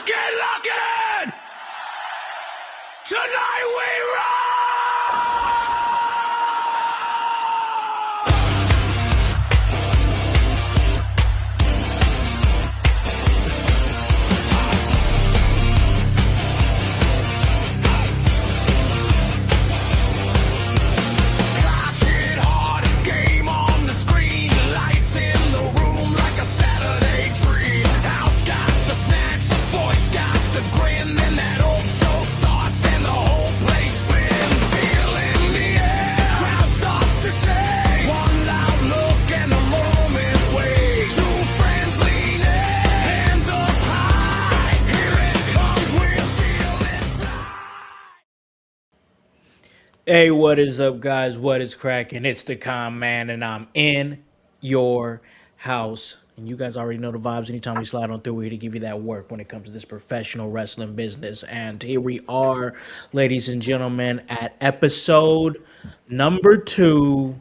looking! Tonight we rock! Hey, what is up, guys? What is cracking? It's the Con Man, and I'm in your house. And you guys already know the vibes. Anytime we slide on through, we're here to give you that work when it comes to this professional wrestling business. And here we are, ladies and gentlemen, at episode number 2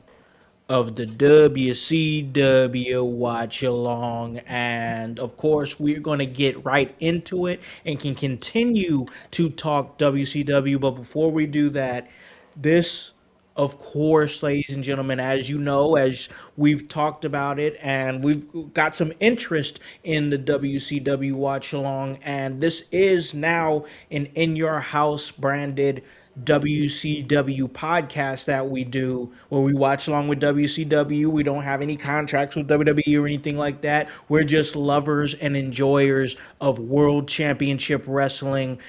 of the WCW Watch Along. And of course, we're going to get right into it and can continue to talk WCW. But before we do that, this, of course, ladies and gentlemen, as you know, as we've talked about it, and we've got some interest in the WCW Watch Along, and this is now an In Your House branded WCW podcast that we do where we watch along with WCW. We don't have any contracts with WWE or anything like that. We're just lovers and enjoyers of World Championship Wrestling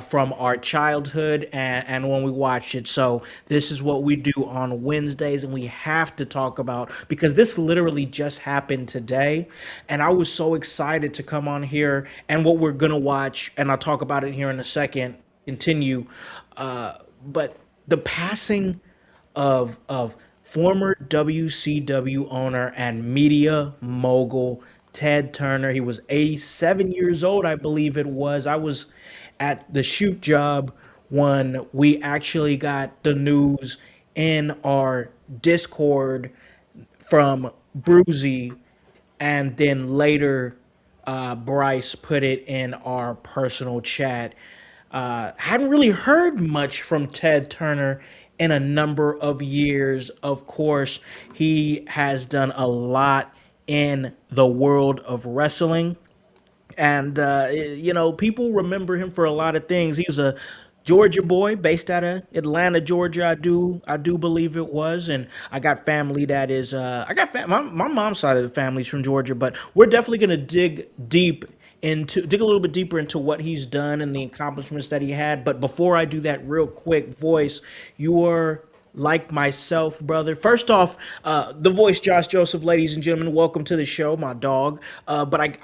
from our childhood and when we watched it. So this is what we do on Wednesdays, and we have to talk about, because this literally just happened today, and I was so excited to come on here and what we're gonna watch, and I'll talk about it here in a second, continue. But the passing of former WCW owner and media mogul Ted Turner. He was 87 years old, I believe it was. I was at the shoot job when we actually got the news in our Discord from Bruzy, and then later Bryce put it in our personal chat. Hadn't really heard much from Ted Turner in a number of years. Of course, he has done a lot in the world of wrestling. And, people remember him for a lot of things. He's a Georgia boy based out of Atlanta, Georgia. I do believe it was. And I got family that is, my mom's side of the family's from Georgia, but we're definitely going to dig a little bit deeper into what he's done and the accomplishments that he had. But before I do that, real quick, Voice, you are like myself, brother. First off, the Voice, Josh Joseph, ladies and gentlemen, welcome to the show, my dog. But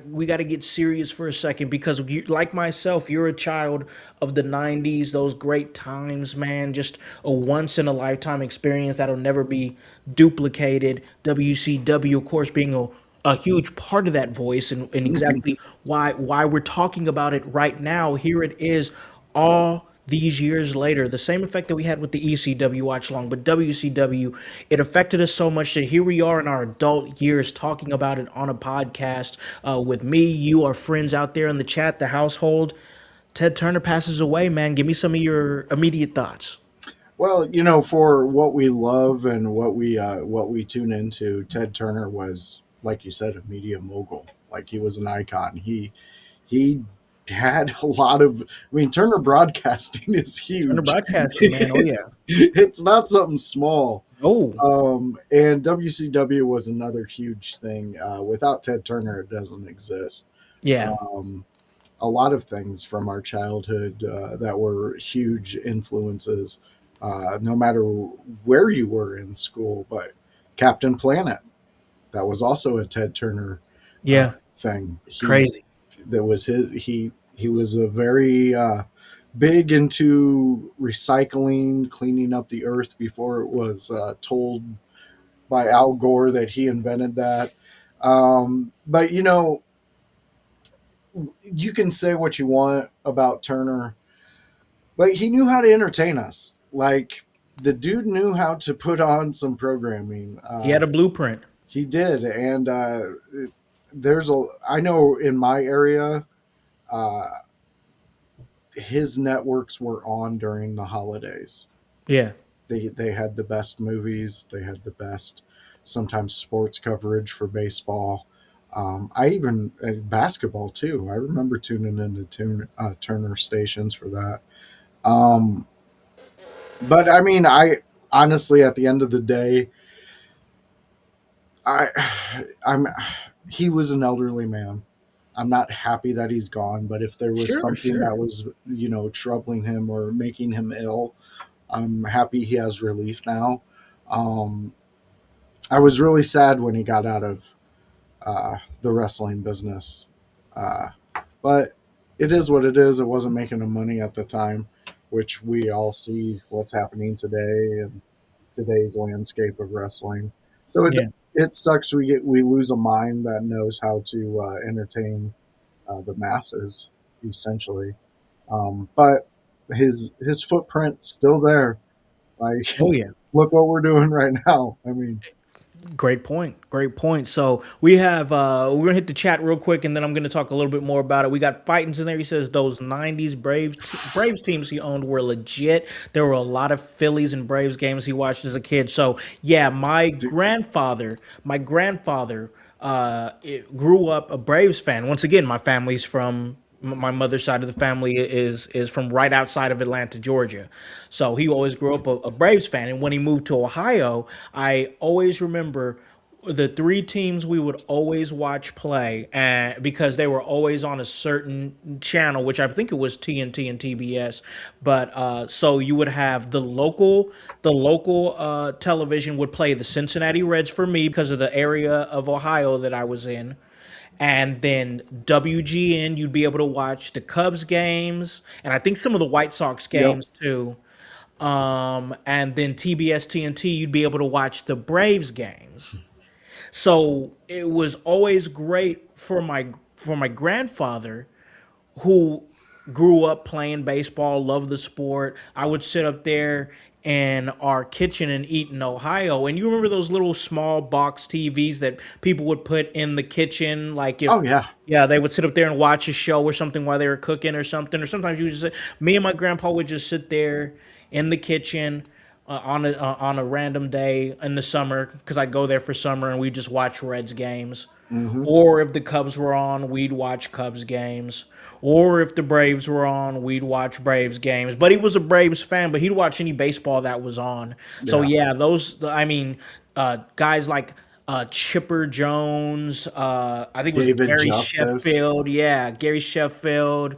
we got to get serious for a second, because you, like myself, you're a child of the '90s, those great times, man. Just a once in a lifetime experience that'll never be duplicated. WCW, of course, being a huge part of that, Voice, and exactly why we're talking about it right now. Here it is, all these years later, the same effect that we had with the ECW watch along, but WCW, it affected us so much that here we are in our adult years talking about it on a podcast with me, you, our friends out there in the chat, the household. Ted Turner passes away, man. Give me some of your immediate thoughts. Well, for what we love and what we tune into, Ted Turner was, like you said, a media mogul. Like, he was an icon. He had a lot of. I mean, Turner Broadcasting is huge. Turner Broadcasting, man. Oh yeah, it's not something small. Oh, And WCW was another huge thing. Without Ted Turner, it doesn't exist. yeah. A lot of things from our childhood that were huge influences, no matter where you were in school. But Captain Planet, that was also a Ted Turner Yeah, thing. crazy. That was his. He was a very big into recycling, cleaning up the earth before it was told by Al Gore that he invented that. But you can say what you want about Turner, but he knew how to entertain us. Like, the dude knew how to put on some programming. He had a blueprint. He did, and I know in my area, uh, his networks were on during the holidays. Yeah. They had the best movies. They had the best sometimes sports coverage for baseball. I even basketball too. I remember tuning into Turner stations for that. Um, but I mean, I honestly, at the end of the day, I I'm he was an elderly man. I'm not happy that he's gone, but if there was Sure, something sure. that was, troubling him or making him ill, I'm happy he has relief now. Um, I was really sad when he got out of the wrestling business, uh, but it is what it is. It wasn't making him money at the time, which we all see what's happening today and today's landscape of wrestling. So Yeah. it sucks. We lose a mind that knows how to entertain the masses, essentially. But his footprint's still there. Like, Oh yeah. look what we're doing right now. I mean, Great point. Great point. So we have we're gonna hit the chat real quick, and then I'm gonna talk a little bit more about it. We got Fightins in there. He says those '90s Braves teams he owned were legit. There were a lot of Phillies and Braves games he watched as a kid. So yeah, my grandfather grew up a Braves fan. Once again, my family's from my mother's side of the family is from right outside of Atlanta, Georgia. So he always grew up a Braves fan. And when he moved to Ohio, I always remember the three teams we would always watch play, and because they were always on a certain channel, which I think it was TNT and TBS. But so you would have the local television would play the Cincinnati Reds for me because of the area of Ohio that I was in. And then WGN, you'd be able to watch the Cubs games, and I think some of the White Sox yep, games too. And then TBS TNT, you'd be able to watch the Braves games. So it was always great for my grandfather, who grew up playing baseball, loved the sport. I would sit up there in our kitchen and eat in Ohio. And you remember those little small box TVs that people would put in the kitchen? Like oh if, yeah, yeah, they would sit up there and watch a show or something while they were cooking or something. Or sometimes you would just sit, me and my grandpa would just sit there in the kitchen on a random day in the summer because I'd go there for summer and we just watch Reds games. hmm Or if the Cubs were on, we'd watch Cubs games. Or if the Braves were on, we'd watch Braves games. But he was a Braves fan, but he'd watch any baseball that was on. So yeah. yeah, I mean, guys like Chipper Jones, I think it was David Gary Justice, Sheffield. Yeah, Gary Sheffield,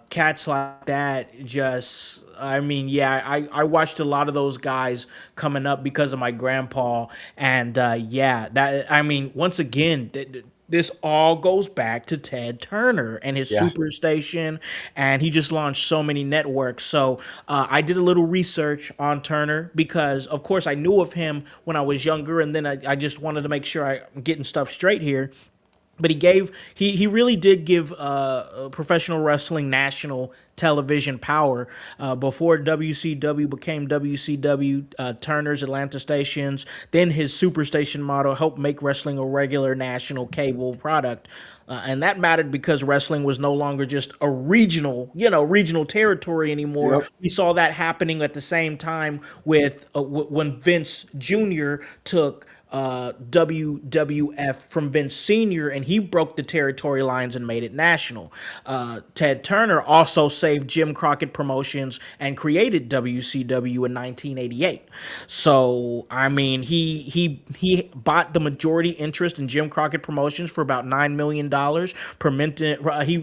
cats like that. Just, I mean, yeah, I watched a lot of those guys coming up because of my grandpa, and yeah, that I mean, once again, this all goes back to Ted Turner and his yeah, Superstation, and he just launched so many networks. So I did a little research on Turner because, of course, I knew of him when I was younger, and then I just wanted to make sure I'm getting stuff straight here. But he really did give professional wrestling national television power before WCW became WCW. Turner's Atlanta stations, then his Superstation model helped make wrestling a regular national cable product. And that mattered because wrestling was no longer just a regional territory anymore. yep, We saw that happening at the same time with when Vince Jr. took WWF from Vince Sr., and he broke the territory lines and made it national. Ted Turner also saved Jim Crockett Promotions and created WCW in 1988. So I mean, he bought the majority interest in Jim Crockett Promotions for about $9 million.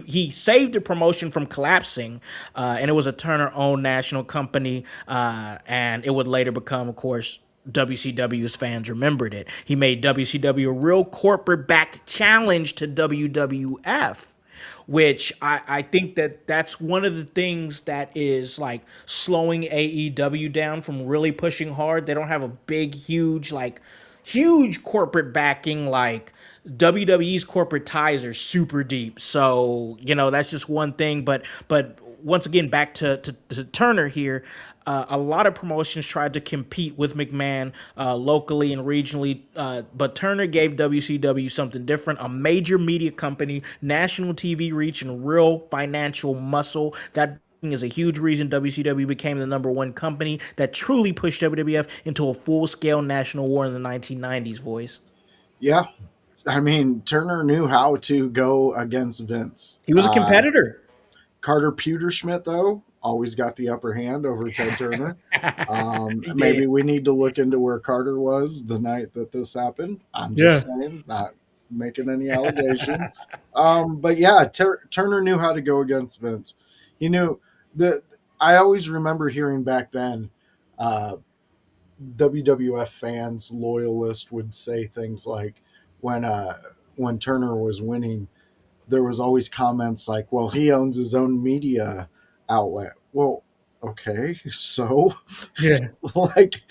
He saved the promotion from collapsing, and it was a Turner-owned national company, and it would later become, of course, WCW's fans remembered it. He made WCW a real corporate backed challenge to WWF, which I think that's one of the things that is like slowing AEW down from really pushing hard. They don't have a big, huge corporate backing like WWE's corporate ties are super deep. So, that's just one thing. But once again, back to Turner here. A lot of promotions tried to compete with McMahon locally and regionally, but Turner gave WCW something different, a major media company, national TV reach, and real financial muscle. That is a huge reason WCW became the number one company that truly pushed WWF into a full scale national war in the 1990s, voice. Yeah, I mean, Turner knew how to go against Vince. He was a competitor. Carter Pewterschmidt, though, always got the upper hand over Ted Turner. He did. Maybe we need to look into where Carter was the night that this happened. I'm Yeah. just saying, not making any allegations. But yeah, Turner knew how to go against Vince. He knew the. I always remember hearing back then, uh, WWF fans, loyalists would say things like, when uh, when Turner was winning, there was always comments like, "Well, he owns his own media outlet." Well, okay, so Yeah. like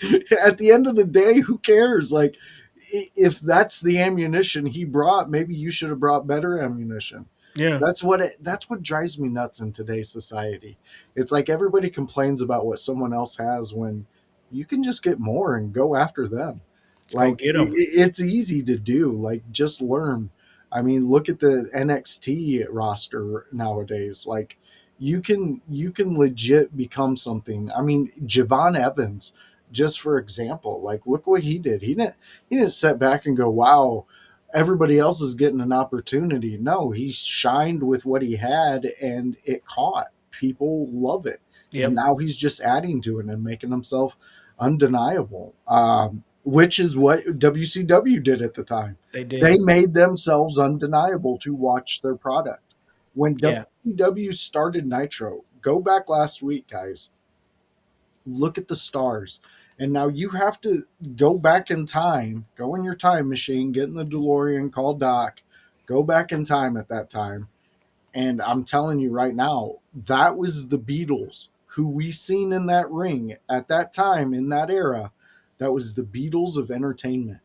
at the end of the day, who cares? Like, if that's the ammunition he brought, maybe you should have brought better ammunition. Yeah. That's what drives me nuts in today's society. It's like everybody complains about what someone else has when you can just get more and go after them. Go Like, get him. it's easy to do. Like, just learn. I mean, look at the NXT roster nowadays. Like, you can legit become something. I mean, Javon Evans, just for example, like, look what he did. He didn't sit back and go, "Wow, everybody else is getting an opportunity." No, he shined with what he had, and it caught. People love it, and Yep. now he's just adding to it and making himself undeniable. Which is what WCW did at the time. They They did. made themselves undeniable to watch their product. When Yeah. WCW started Nitro, go back last week, guys, look at the stars. And now you have to go back in time, go in your time machine, get in the DeLorean, call Doc, go back in time at that time. And I'm telling you right now, that was the Beatles who we seen in that ring at that time in that era. That was the Beatles of entertainment.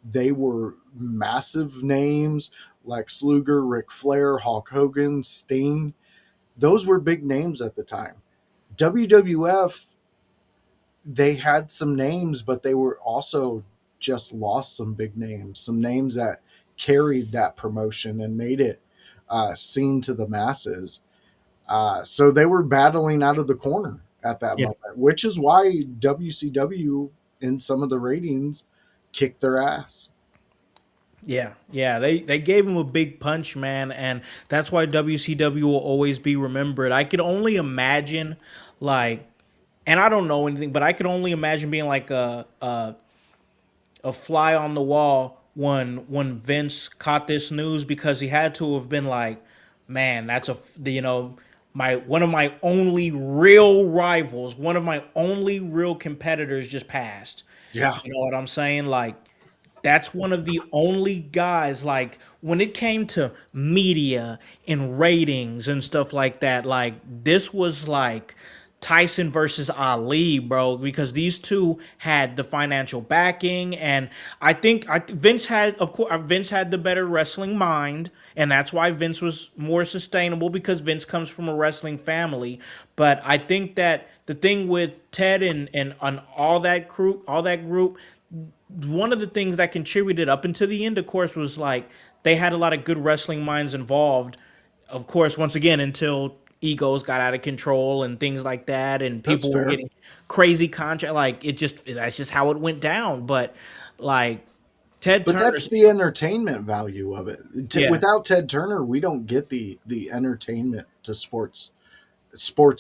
They were massive names: Lex Luger, Ric Flair, Hulk Hogan, Sting. Those were big names at the time. WWF, they had some names, but they were also just lost some big names, some names that carried that promotion and made it seen to the masses. So they were battling out of the corner at that Yeah. moment, which is why WCW in some of the ratings kicked their ass. Yeah, yeah, they gave him a big punch, man, and that's why WCW will always be remembered. I could only imagine, like, and I don't know anything, but I could only imagine being like a fly on the wall when Vince caught this news, because he had to have been like, man, that's my one of my only real rivals, one of my only real competitors just passed. Yeah, You know what I'm saying? Like, that's one of the only guys, like, when it came to media and ratings and stuff like that, like, this was like Tyson versus Ali, bro, because these two had the financial backing. And Vince had, of course, Vince had the better wrestling mind, and that's why Vince was more sustainable, because Vince comes from a wrestling family. But I think that the thing with Ted and all that group, one of the things that contributed up until the end, of course, was like they had a lot of good wrestling minds involved. Of course, once again, until egos got out of control and things like that, and that's people were fair. getting crazy contract. Like, that's just how it went down. But like Ted But Turner, that's the entertainment value of it. yeah, Without Ted Turner, we don't get the entertainment to sports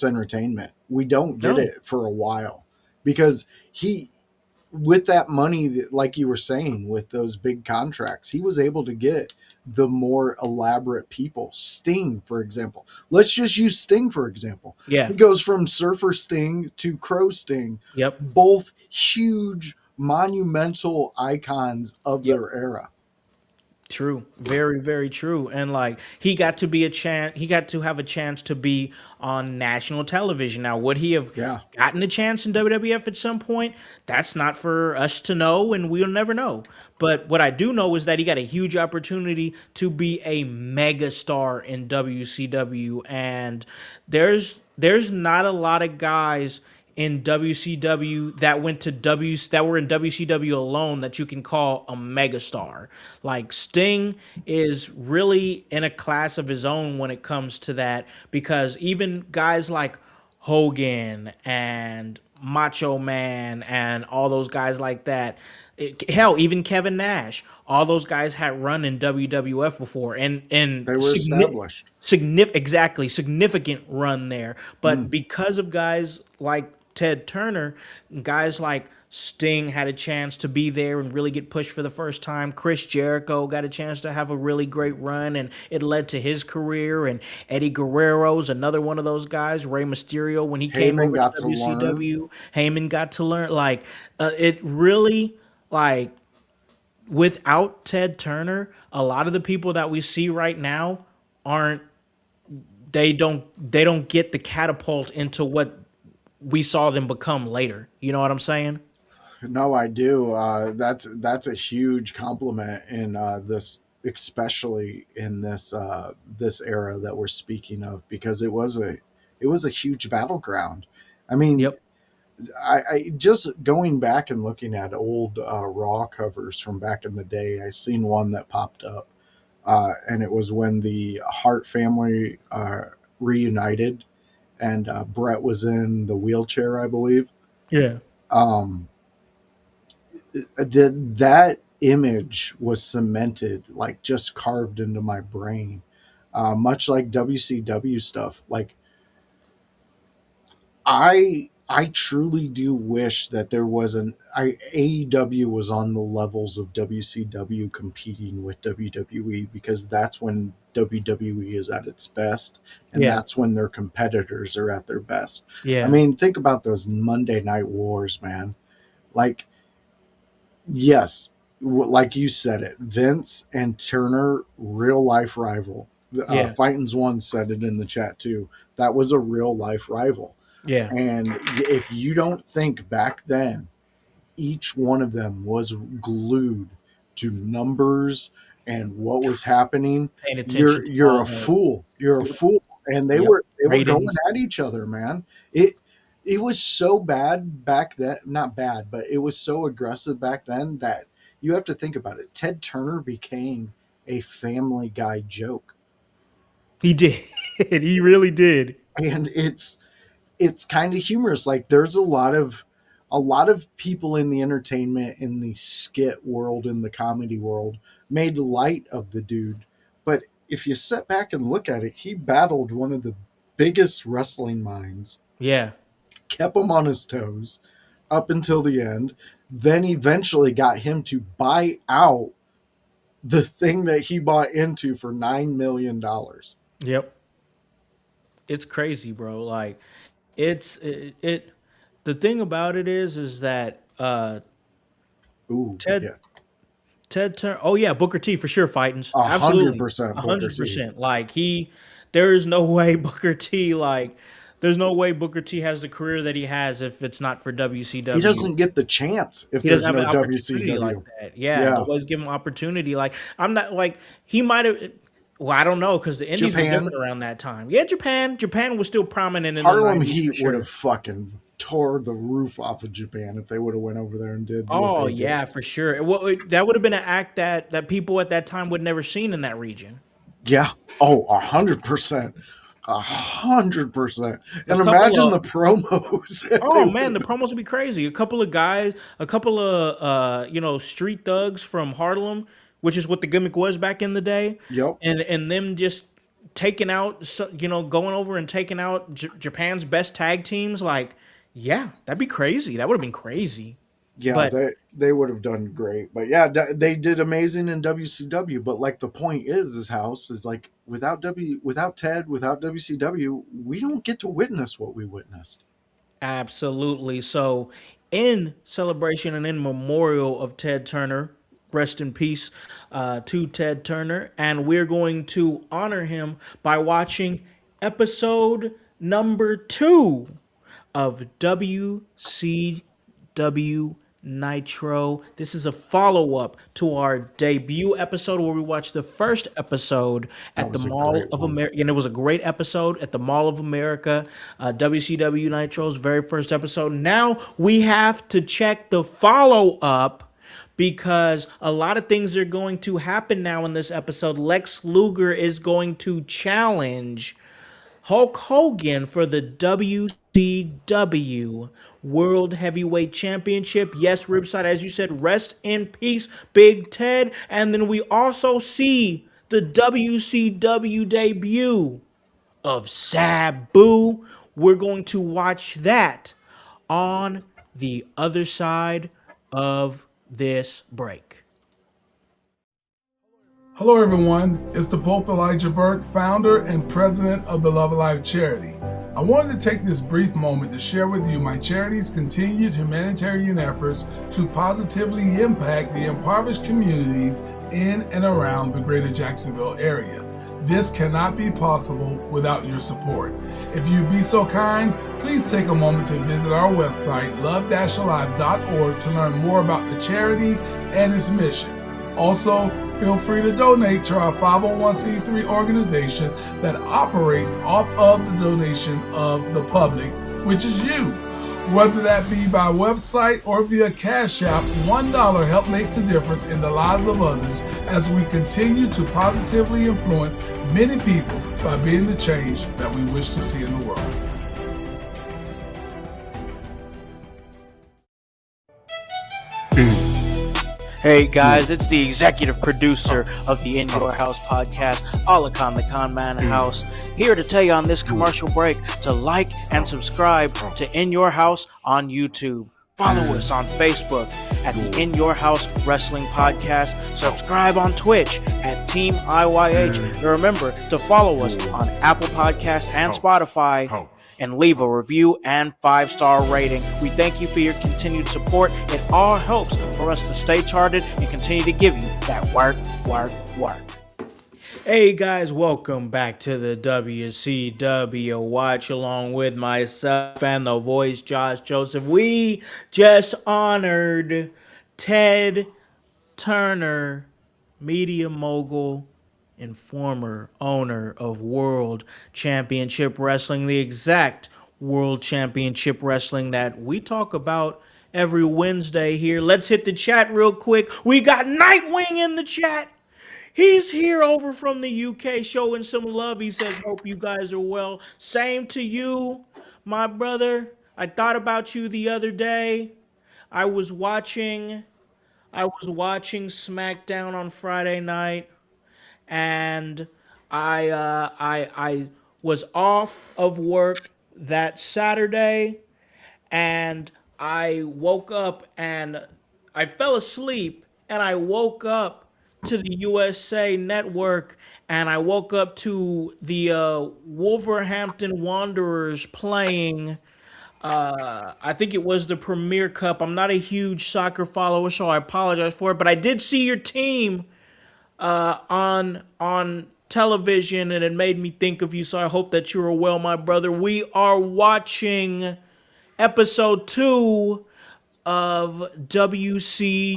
entertainment. We don't get no, it for a while because he with that money, like you were saying, with those big contracts, he was able to get the more elaborate people. Sting, for example. Let's just use Sting, for example. yeah, He goes from Surfer Sting to Crow Sting, yep. both huge, monumental icons of Yep. their era. True, very, very true. And like he got to have a chance to be on national television. Now, would he have Yeah, gotten a chance in WWF at some point? That's not for us to know, and we'll never know. But what I do know is that he got a huge opportunity to be a mega star in WCW. And there's there's not a lot of guys in WCW that went to W that were in WCW alone that you can call a megastar. Like Sting is really in a class of his own when it comes to that, because even guys like Hogan and Macho Man and all those guys like that. Hell, even Kevin Nash, all those guys had run in WWF before, and They were established. significant run there. But Mm. because of guys like Ted Turner, guys like Sting had a chance to be there and really get pushed for the first time. Chris Jericho got a chance to have a really great run, and it led to his career. And Eddie Guerrero's another one of those guys. Rey Mysterio, when he came Heyman over to got to learn. WCW, Heyman got to learn. Like, it really, like, without Ted Turner, a lot of the people that we see right now aren't they don't get the catapult into what we saw them become later. You know what I'm saying? No, I do. That's a huge compliment in this, especially in this era that we're speaking of, because it was a huge battleground. I mean, Yep. I just going back and looking at old Raw covers from back in the day. I seen one that popped up, and it was when the Hart family reunited, and Brett was in the wheelchair, I believe. Yeah. Um, that image was cemented, like just carved into my brain, much like WCW stuff. Like I truly do wish that there was AEW was on the levels of WCW competing with WWE, because that's when WWE is at its best, and Yeah. that's when their competitors are at their best. I Yeah. mean, think about those Monday Night Wars, man. Like, yes, like you said it, Vince and Turner, real life rival. Yeah. Fighting's One said it in the chat too. That was a real life rival. Yeah. And if you don't think back then, each one of them was glued to numbers and what was happening, Paying you're attention to you're all a the. fool. You're a Yep. fool. And they Yep. were going Ratings. at each other, man. It was so bad back then, not bad, but it was so aggressive back then that you have to think about it. Ted Turner became a Family Guy joke. He did. He really did. And it's kind of humorous. Like, there's a lot of people in the entertainment, in the skit world, in the comedy world, made light of the dude. But if you sit back and look at it, he battled one of the biggest wrestling minds, Yeah. kept him on his toes up until the end, then eventually got him to buy out the thing that he bought into for $9 million. Yep. It's crazy, bro. Like, it the thing about it is that Ooh, Ted yeah. Ted Turner. Oh yeah, Booker T for sure. Fightings, a hundred absolutely, percent a Booker hundred T. percent. Like there is no way Booker T. There's no way Booker T has the career that he has if it's not for He WCW. doesn't get the chance if He doesn't there's have no an opportunity like WCW. that. Yeah, Yeah. nobody's giving him opportunity. Like, I'm not like he might have. Well, I don't know, because the Indies were Japan, different around that time. Yeah, Japan was still prominent in the Harlem '90s for Heat would have sure. fucking tore the roof off of Japan if they would have went over there and did what Oh they did. yeah, for sure. That would have been an act that people at that time would never seen in that region. Yeah. Oh, 100%. 100%. A And couple imagine of the promos that they Oh would man, the have. promos would be crazy. A couple of guys, a couple of street thugs from Harlem, which is what the gimmick was back in the day, Yep. and them just taking out, going over and taking out Japan's best tag teams. Like, yeah, that'd be crazy. That would have been crazy. Yeah, But they would have done great. But yeah, they did amazing in WCW. But like, the point is House is like, without Ted, without WCW, we don't get to witness what we witnessed. absolutely. So, in celebration and in memorial of Ted Turner, rest in peace to Ted Turner. And we're going to honor him by watching episode number 2 of WCW Nitro. This is a follow up to our debut episode where we watched the first episode That at the was a Mall great of one. America. And it was a great episode at the Mall of America, WCW Nitro's very first episode. Now we have to check the follow up because a lot of things are going to happen now in this episode. Lex Luger is going to challenge Hulk Hogan for the WCW World Heavyweight Championship. Yes, Ripside, as you said, rest in peace, Big Ted. And then we also see the WCW debut of Sabu. We're going to watch that on the other side of this break. Hello, everyone. It's the Pope Elijah Burke, founder and president of the Love Alive charity. I wanted to take this brief moment to share with you my charity's continued humanitarian efforts to positively impact the impoverished communities in and around the greater Jacksonville area. This cannot be possible without your support. If you'd be so kind, please take a moment to visit our website, love-alive.org, to learn more about the charity and its mission. Also, feel free to donate to our 501c3 organization that operates off of the donation of the public, which is you. Whether that be by website or via Cash App, $1 help makes a difference in the lives of others as we continue to positively influence many people by being the change that we wish to see in the world. Hey guys, it's the executive producer of the In Your House podcast, Alakan the Con Man House, here to tell you on this commercial break to like and subscribe to In Your House on YouTube. Follow us on Facebook at the In Your House Wrestling Podcast. Subscribe on Twitch at Team IYH. And remember to follow us on Apple Podcasts and Spotify. And leave a review and 5-star rating. We thank you for your continued support. It all helps for us to stay charted and continue to give you that work. Hey guys, welcome back to the WCW Watch along with myself and the voice Josh Joseph. We just honored Ted Turner, media mogul and former owner of World Championship Wrestling, the exact World Championship Wrestling that we talk about every Wednesday here. Let's hit the chat real quick. We got Nightwing in the chat. He's here over from the UK showing some love. He says, hope you guys are well. Same to you, my brother. I thought about you the other day. I was watching SmackDown on Friday night, and I was off of work that Saturday, and I woke up and I fell asleep, and I woke up to the USA Network, and I woke up to the Wolverhampton Wanderers playing. I think it was the Premier Cup. I'm not a huge soccer follower, so I apologize for it. But I did see your team on television, and it made me think of you. So I hope that you are well, my brother. We are watching episode 2 of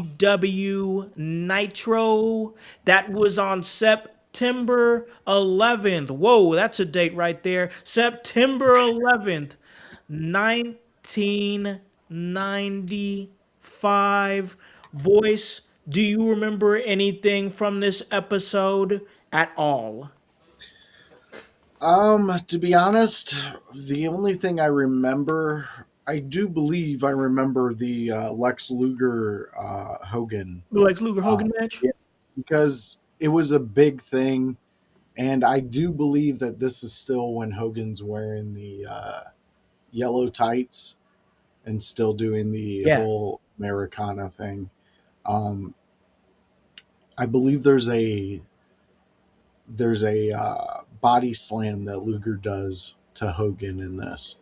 WCW Nitro. That was on September 11th. Whoa, that's a date right there. September 11th, 1995. Voice, do you remember anything from this episode at all? To be honest, the only thing I remember, I do believe I remember the Lex Luger Hogan, The Lex Luger uh, Hogan match? yeah, because it was a big thing, and I do believe that this is still when Hogan's wearing the yellow tights and still doing the Yeah. whole Americana thing. Um, I believe there's a body slam that Luger does to Hogan in this,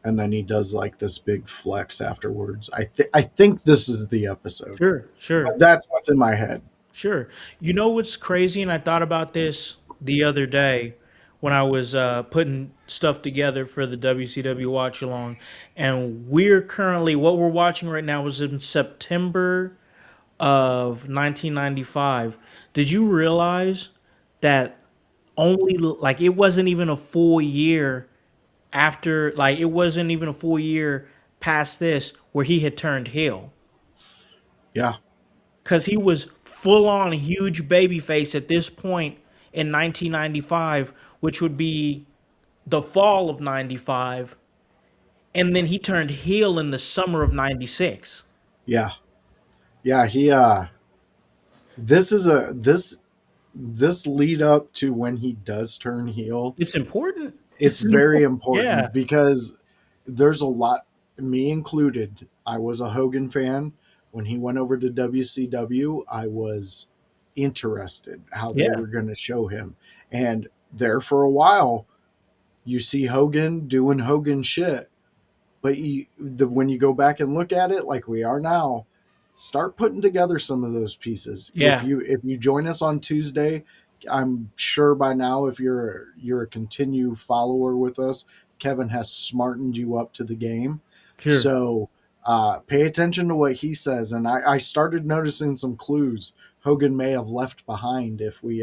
and then he does like this big flex afterwards. I think this is the episode. Sure. That's what's in my head. Sure. You know what's crazy? And I thought about this the other day when I was putting stuff together for the WCW watch along, and we're currently what we're watching right now was in September of 1995. Did you realize that only like it wasn't even a full year after, like it wasn't even a full year past this where he had turned heel? Yeah, Because he was full on huge babyface at this point in 1995, which would be the fall of 95. And then he turned heel in the summer of 96. yeah, yeah. This is a this lead up to when he does turn heel. It's important. It's very Yeah. important because there's a lot, me included. I was a Hogan fan. When he went over to WCW, I was interested how they Yeah. were going to show him. And there for a while, you see Hogan doing Hogan shit. But when you go back and look at it like we are now, start putting together some of those pieces. Yeah. If you join us on Tuesday, I'm sure by now if you're a continued follower with us, Kevin has smartened you up to the game. Sure. So pay attention to what he says, and I started noticing some clues Hogan may have left behind if we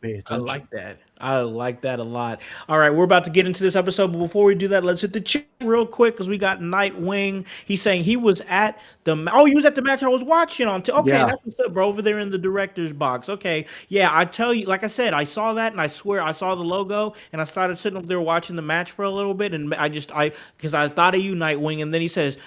pay I attention. like that. I like that a lot. All right, we're about to get into this episode, but before we do that, let's hit the chat real quick because we got Nightwing. He's saying he was at he was at the match I was watching on. Okay, Yeah. that's what's up, bro. Over there in the director's box. Okay, yeah, I tell you, like I said, I saw that and I swear I saw the logo and I started sitting up there watching the match for a little bit and because I thought of you, Nightwing, and then he says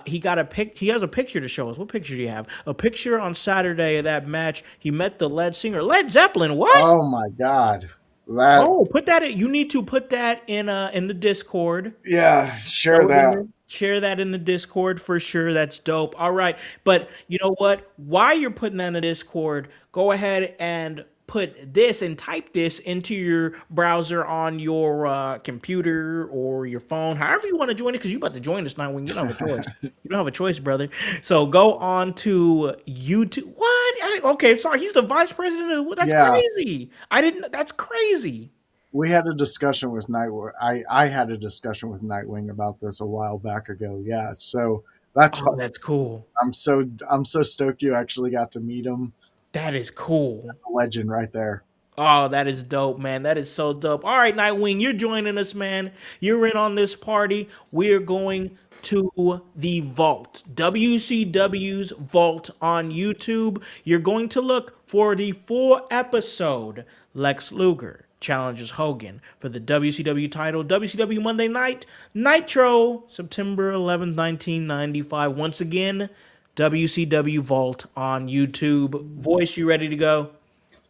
he got a pic. He has a picture to show us. What picture do you have? A picture on Saturday of that match. He met the lead singer, Led Zeppelin. What? Oh my God. That Oh, put that in. You need to put that in the Discord. Yeah, share Throw it in that. there. Share that in the Discord for sure. That's dope. All right. But you know what? While you're putting that in the Discord, go ahead and put this and type this into your browser on your computer or your phone, however you want to join it, because you're about to join us now when you don't have a choice. You don't have a choice, brother. So go on to YouTube. What? Okay, sorry. He's the vice president of. That's Yeah, crazy. I didn't. That's crazy. we had a discussion with Nightwing. I had a discussion with Nightwing about this a while back ago. Yeah, so that's fun. Oh, that's cool. I'm so stoked you actually got to meet him. That is cool. A legend right there. Oh, that is dope, man. That is so dope. All right, Nightwing, you're joining us, man. You're in on this party. We're going to the Vault, WCW's Vault on YouTube. You're going to look for the full episode. Lex Luger challenges Hogan for the WCW title. WCW Monday Night Nitro, September 11th, 1995. Once again, WCW Vault on YouTube. Voice, you ready to go?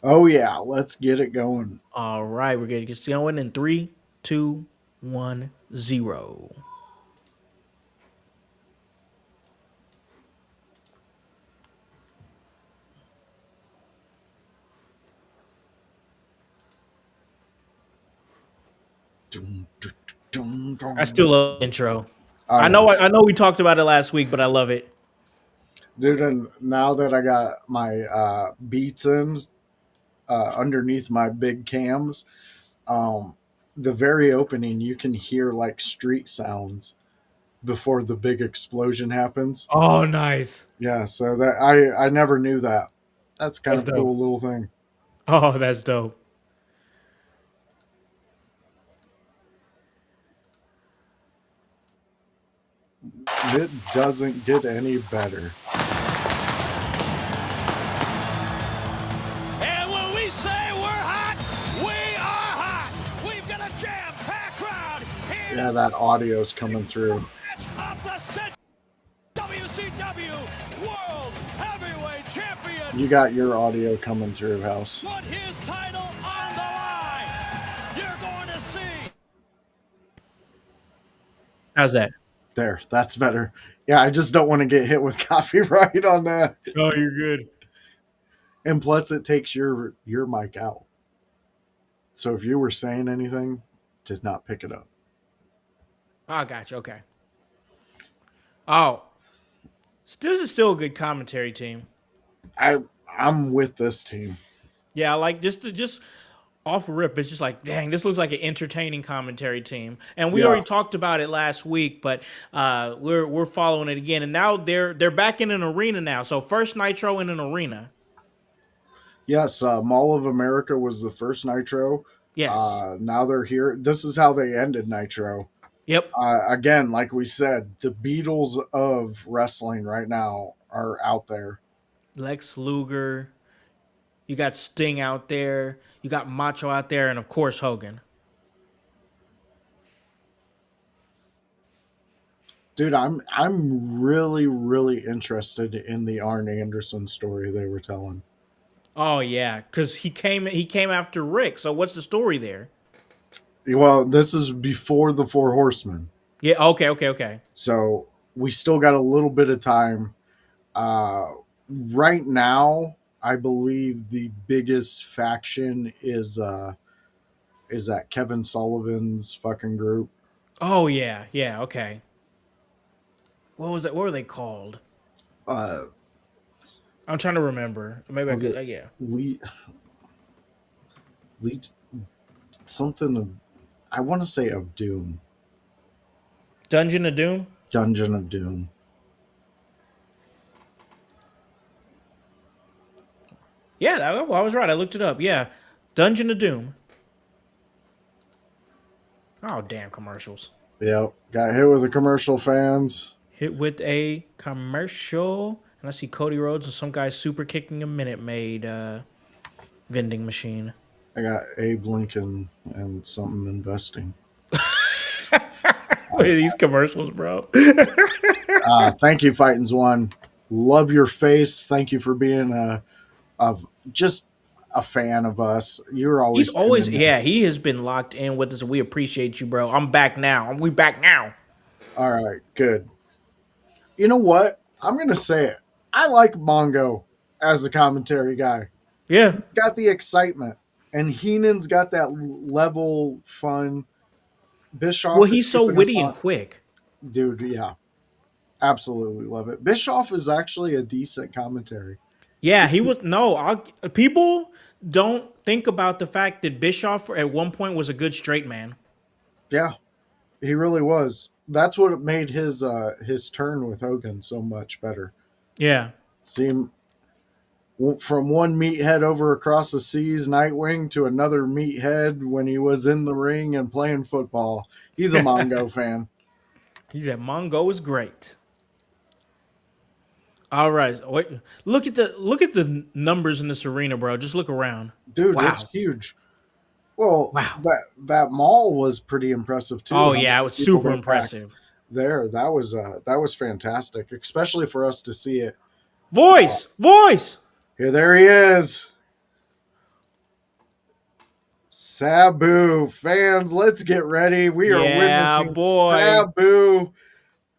Oh yeah, let's get it going. All right, we're gonna get going in 3, 2, 1, 0. Dun, dun, dun, dun. I still love the intro. Oh, I yeah. know, I know, we talked about it last week, but I love it. Dude, and now that I got my beats in underneath my big cams, the very opening you can hear like street sounds before the big explosion happens. Oh, nice. Yeah, so that I never knew that. That's kind That's of cool dope. little thing. Oh, that's dope. It doesn't get any better. And when we say we're hot, we are hot. We've got a jam-packed crowd here. Yeah, that audio's coming through. Of the WCW World Heavyweight Champion. You got your audio coming through, House. Put his title on the line. You're going to see. How's that? There, that's better. Yeah, I just don't want to get hit with copyright on that. Oh, you're good. And plus, it takes your mic out. So if you were saying anything, did not pick it up. I got you. Okay. Oh, this is still a good commentary team. I'm with this team. Yeah, I like just off rip, it's just like, dang, this looks like an entertaining commentary team. And we Yeah. already talked about it last week, but we're following it again. And now they're back in an arena now. So first Nitro in an arena. Yes, Mall of America was the first Nitro. Yes. Now they're here. This is how they ended Nitro. Yep. Again, like we said, the Beatles of wrestling right now are out there. Lex Luger. You got Sting out there. You got Macho out there, and of course Hogan. Dude, I'm really interested in the Arn Anderson story they were telling. Oh yeah, because he came after Rick. So what's the story there? Well, this is before the Four Horsemen, Yeah. Okay. so we still got a little bit of time. Right now, I believe the biggest faction is that Kevin Sullivan's fucking group. Oh yeah. Okay. What was that? What were they called? Uh, I'm trying to remember. Maybe I was could. it Yeah. Lee something of, I want to say of Doom, Dungeon of Doom. Dungeon of Doom. Yeah, I was right. I looked it up. Yeah, Dungeon of Doom. Oh damn commercials. Yep, got hit with the commercial, fans. Hit with a commercial, and I see Cody Rhodes and some guy super kicking a Minute Maid vending machine. I got Abe Lincoln and something investing. Look at these commercials, bro. Thank you, Fightins One. Love your face. Thank you for being just a fan of us. You're always He's always tuning in. he has been locked in with us. We appreciate you, bro. I'm back now. We back now. All right, good. You know what? I'm gonna say it. I like Mongo as a commentary guy. Yeah. He's got the excitement, and Heenan's got that level fun. Bischoff. Well, is he's so keeping us witty on- and quick. Dude, yeah. Absolutely love it. Bischoff is actually a decent commentary. Yeah, he was. People don't think about the fact that Bischoff at one point was a good straight man. Yeah, he really was. That's what made his turn with Hogan so much better. Yeah. Seem from one meathead over across the seas, Nightwing, to another meathead when he was in the ring and playing football. He's a Mongo fan. He said Mongo is great. All right. Wait, look at the numbers in this arena, bro. Just look around. Dude, Wow. it's huge. Well, Wow. that mall was pretty impressive too. Oh How yeah, it many was people super were packed impressive. there. That was fantastic, especially for us to see it. Voice. Here, there he is. Sabu fans, let's get ready. We are Yeah, witnessing boy. Sabu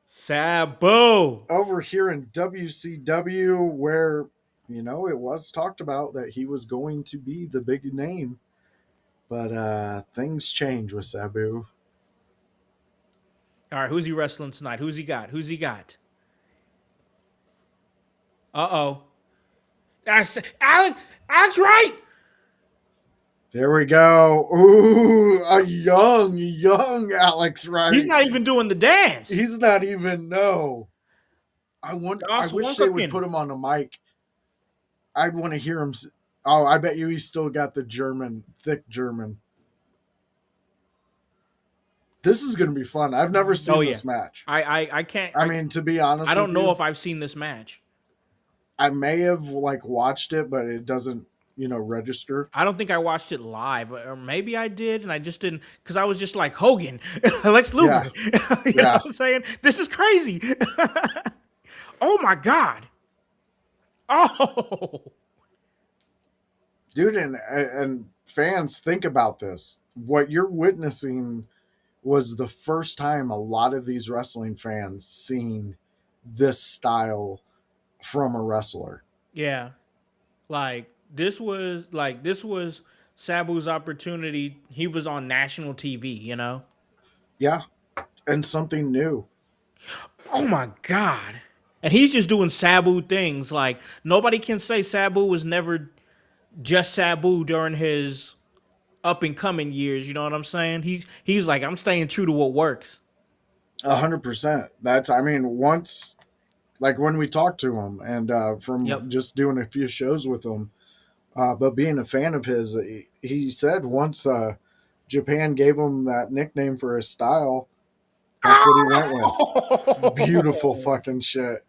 Sabu. over here in WCW, where it was talked about that he was going to be the big name, but things change with Sabu. All right, who's he wrestling tonight? Who's he got? Uh-oh. That's Alex Wright. There we go. Ooh, a young Alex Wright. He's not even doing the dance. He's not even, no. I wish they would put him on a mic. I'd want to hear him. Oh, I bet you he's still got the thick German. This is going to be fun. I've never seen this match. I can't. I mean, to be honest, I don't know if I've seen this match. I may have watched it, but it doesn't, register. I don't think I watched it live, or maybe I did, and I just didn't, because I was just like, Hogan, Lex Luger. Yeah. You know what I'm saying? This is crazy. Oh my God. Oh. Dude, and fans, think about this. What you're witnessing was the first time a lot of these wrestling fans seen this style from a wrestler. Yeah. This was Sabu's opportunity. He was on national TV, Yeah. And something new. Oh my God. And he's just doing Sabu things. Like, nobody can say Sabu was never just Sabu during his up and coming years. You know what I'm saying? He's like, I'm staying true to what works. 100%. That's, I mean, once, like when we talked to him and Yep. from just doing a few shows with him, but being a fan of his, he said once Japan gave him that nickname for his style, that's what he went with. Beautiful fucking shit.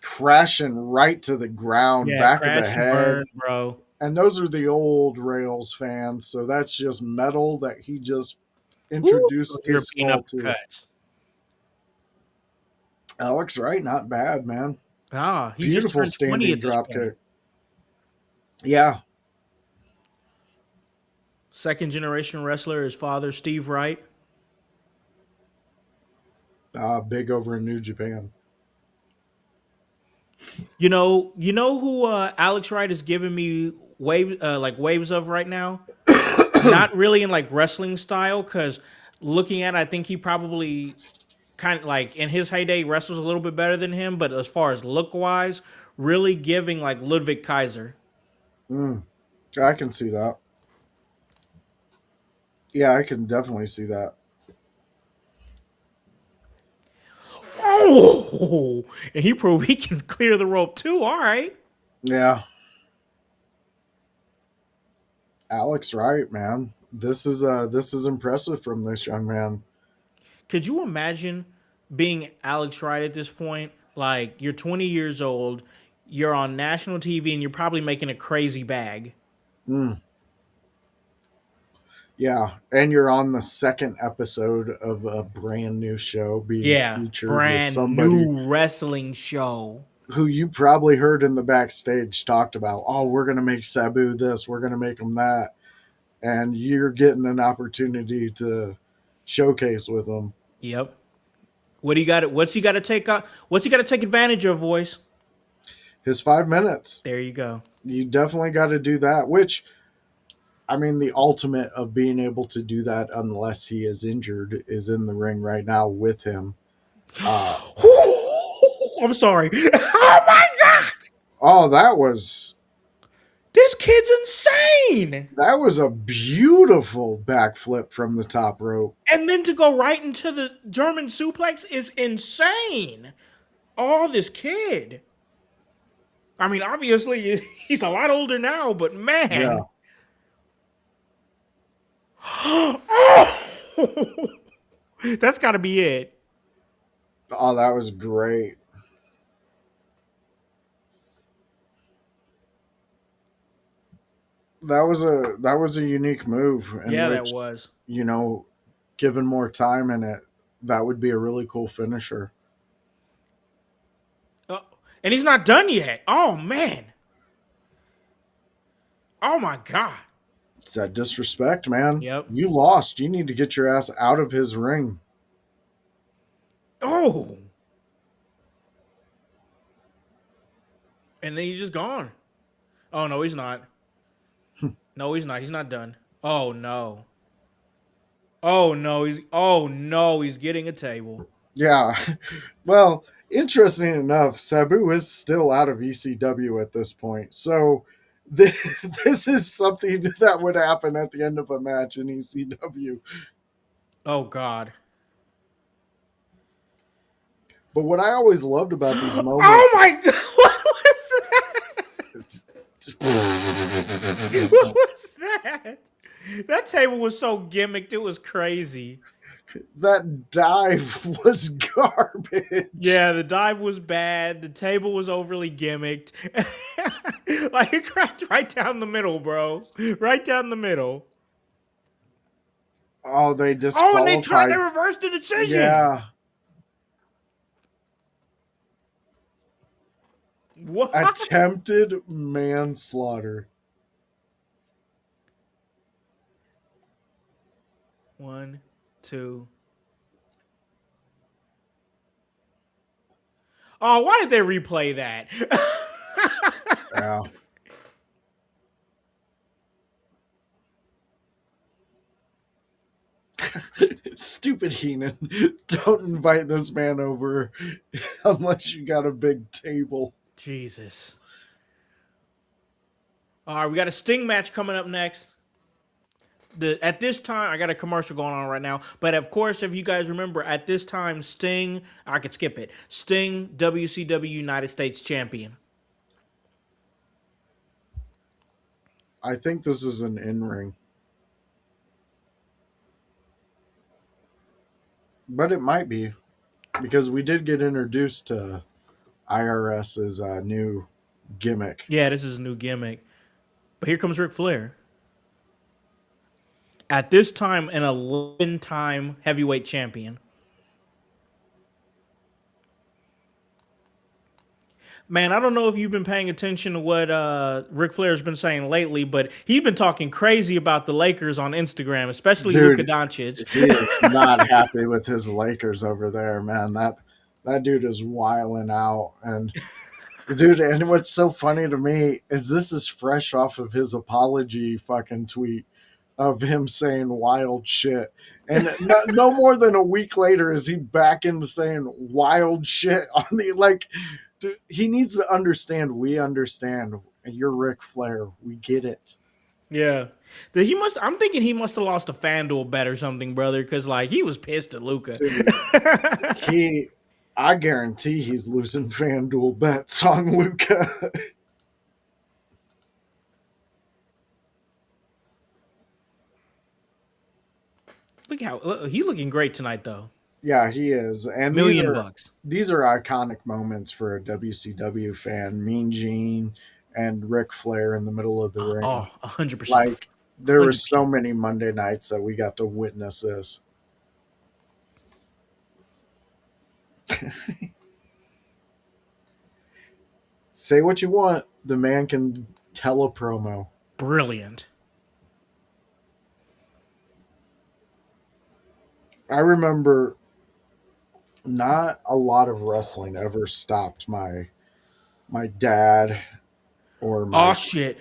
Crashing right to the ground, Yeah, back of the crash and head. burn, bro. And those are the old Rails fans, so that's just metal that he just Woo! introduced his European skull to. uppercuts. Alex Wright, not bad, man. He just Beautiful turned 20 standing at this drop point. kick. Yeah. Second generation wrestler, his father, Steve Wright. Big over in New Japan. You know who Alex Wright is giving me waves of right now? Not really in like wrestling style, because looking at it, I think he probably kind of like in his heyday wrestles a little bit better than him, but as far as look wise, really giving like Ludwig Kaiser. I can see that. Yeah, I can definitely see that. Oh, and he proved he can clear the rope too. All right. Yeah. Alex Wright, man. This is impressive from this young man. Could you imagine being Alex Wright at this point? Like, you're 20 years old, you're on national TV, and you're probably making a crazy bag. Yeah, and you're on the second episode of a brand new show being Yeah, featured with brand somebody new wrestling show. who you probably heard in the backstage talked about, oh, we're going to make Sabu this, we're going to make him that. And you're getting an opportunity to showcase with him. Yep. What do you got? What's he got to take? What's he got to take advantage of, voice? His 5 minutes. There you go. You definitely got to do that, which, I mean, the ultimate of being able to do that, unless he is injured, is in the ring right now with him. I'm sorry. Oh my god! Oh, that was This kid's insane. a beautiful backflip from the top rope. And then to go right into the German suplex is insane. Oh, this kid. I mean, obviously, he's a lot older now, but man. Yeah. Oh! That's got to be it. Oh, that was great. That was a unique move. In Yeah, which, that was. you know, given more time in it, that would be a really cool finisher. Oh, and he's not done yet. Oh, man. Oh, my God. It's that disrespect, man. Yep. You lost. You need to get your ass out of his ring. Oh. And then he's just gone. Oh, no, he's not. No, he's not. He's not done. Oh, no. Oh, no. He's getting a table. Yeah. Well, interesting enough, Sabu is still out of ECW at this point. So this is something that would happen at the end of a match in ECW. Oh, God. But what I always loved about these moments. Oh, my God. What was that? What was that? That table was so gimmicked. It was crazy. That dive was garbage. Yeah, the dive was bad. The table was overly gimmicked. Like, it cracked right down the middle, bro. Right down the middle. Oh, they disqualified. Oh, and they reversed the decision. Yeah. What? Attempted manslaughter. 1, 2. Oh, why did they replay that? Yeah. Stupid Heenan. Don't invite this man over unless you got a big table. Jesus. All right, we got a Sting match coming up next. At this time, I got a commercial going on right now. But of course, if you guys remember, at this time, Sting, I could skip it. Sting, WCW United States Champion. I think this is an in-ring. But it might be. Because we did get introduced to IRS's new gimmick. Yeah, this is a new gimmick. But here comes Ric Flair. At this time, an 11-time heavyweight champion. Man, I don't know if you've been paying attention to what Ric Flair's been saying lately, but he's been talking crazy about the Lakers on Instagram, especially Luka Doncic. He is not happy with his Lakers over there, man. That dude is wiling out. And dude, and what's so funny to me is this is fresh off of his apology fucking tweet of him saying wild shit. And no more than a week later is he back into saying wild shit on the, like, dude, he needs to understand. We understand. You're Ric Flair. We get it. Yeah. I'm thinking he must have lost a FanDuel bet or something, brother, because like he was pissed at Luka. I guarantee he's losing FanDuel bets on Luka. He's looking great tonight, though. Yeah, he is. And $1,000,000. These are iconic moments for a WCW fan. Mean Gene and Ric Flair in the middle of the ring. Oh, 100%. Like, there were so many Monday nights that we got to witness this. Say what you want. The man can tell a promo. Brilliant. I remember not a lot of wrestling ever stopped my dad or my... Oh, shit.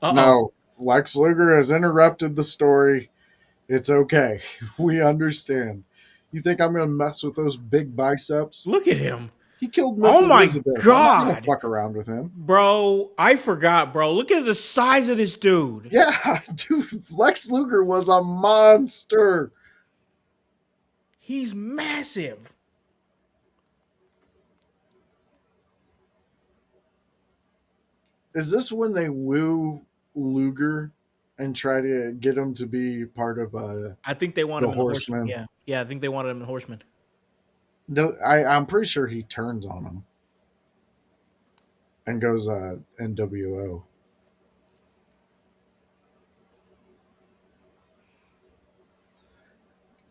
No, Lex Luger has interrupted the story. It's okay. We understand. You think I'm going to mess with those big biceps? Look at him. He killed Miss Elizabeth. God. I'm not going to fuck around with him. Bro, I forgot, bro. Look at the size of this dude. Yeah, dude. Lex Luger was a monster. He's massive. Is this when they woo Luger and try to get him to be part of I think they wanted the him in Horseman? Yeah, I think they wanted him in Horseman. I'm pretty sure he turns on him and goes NWO.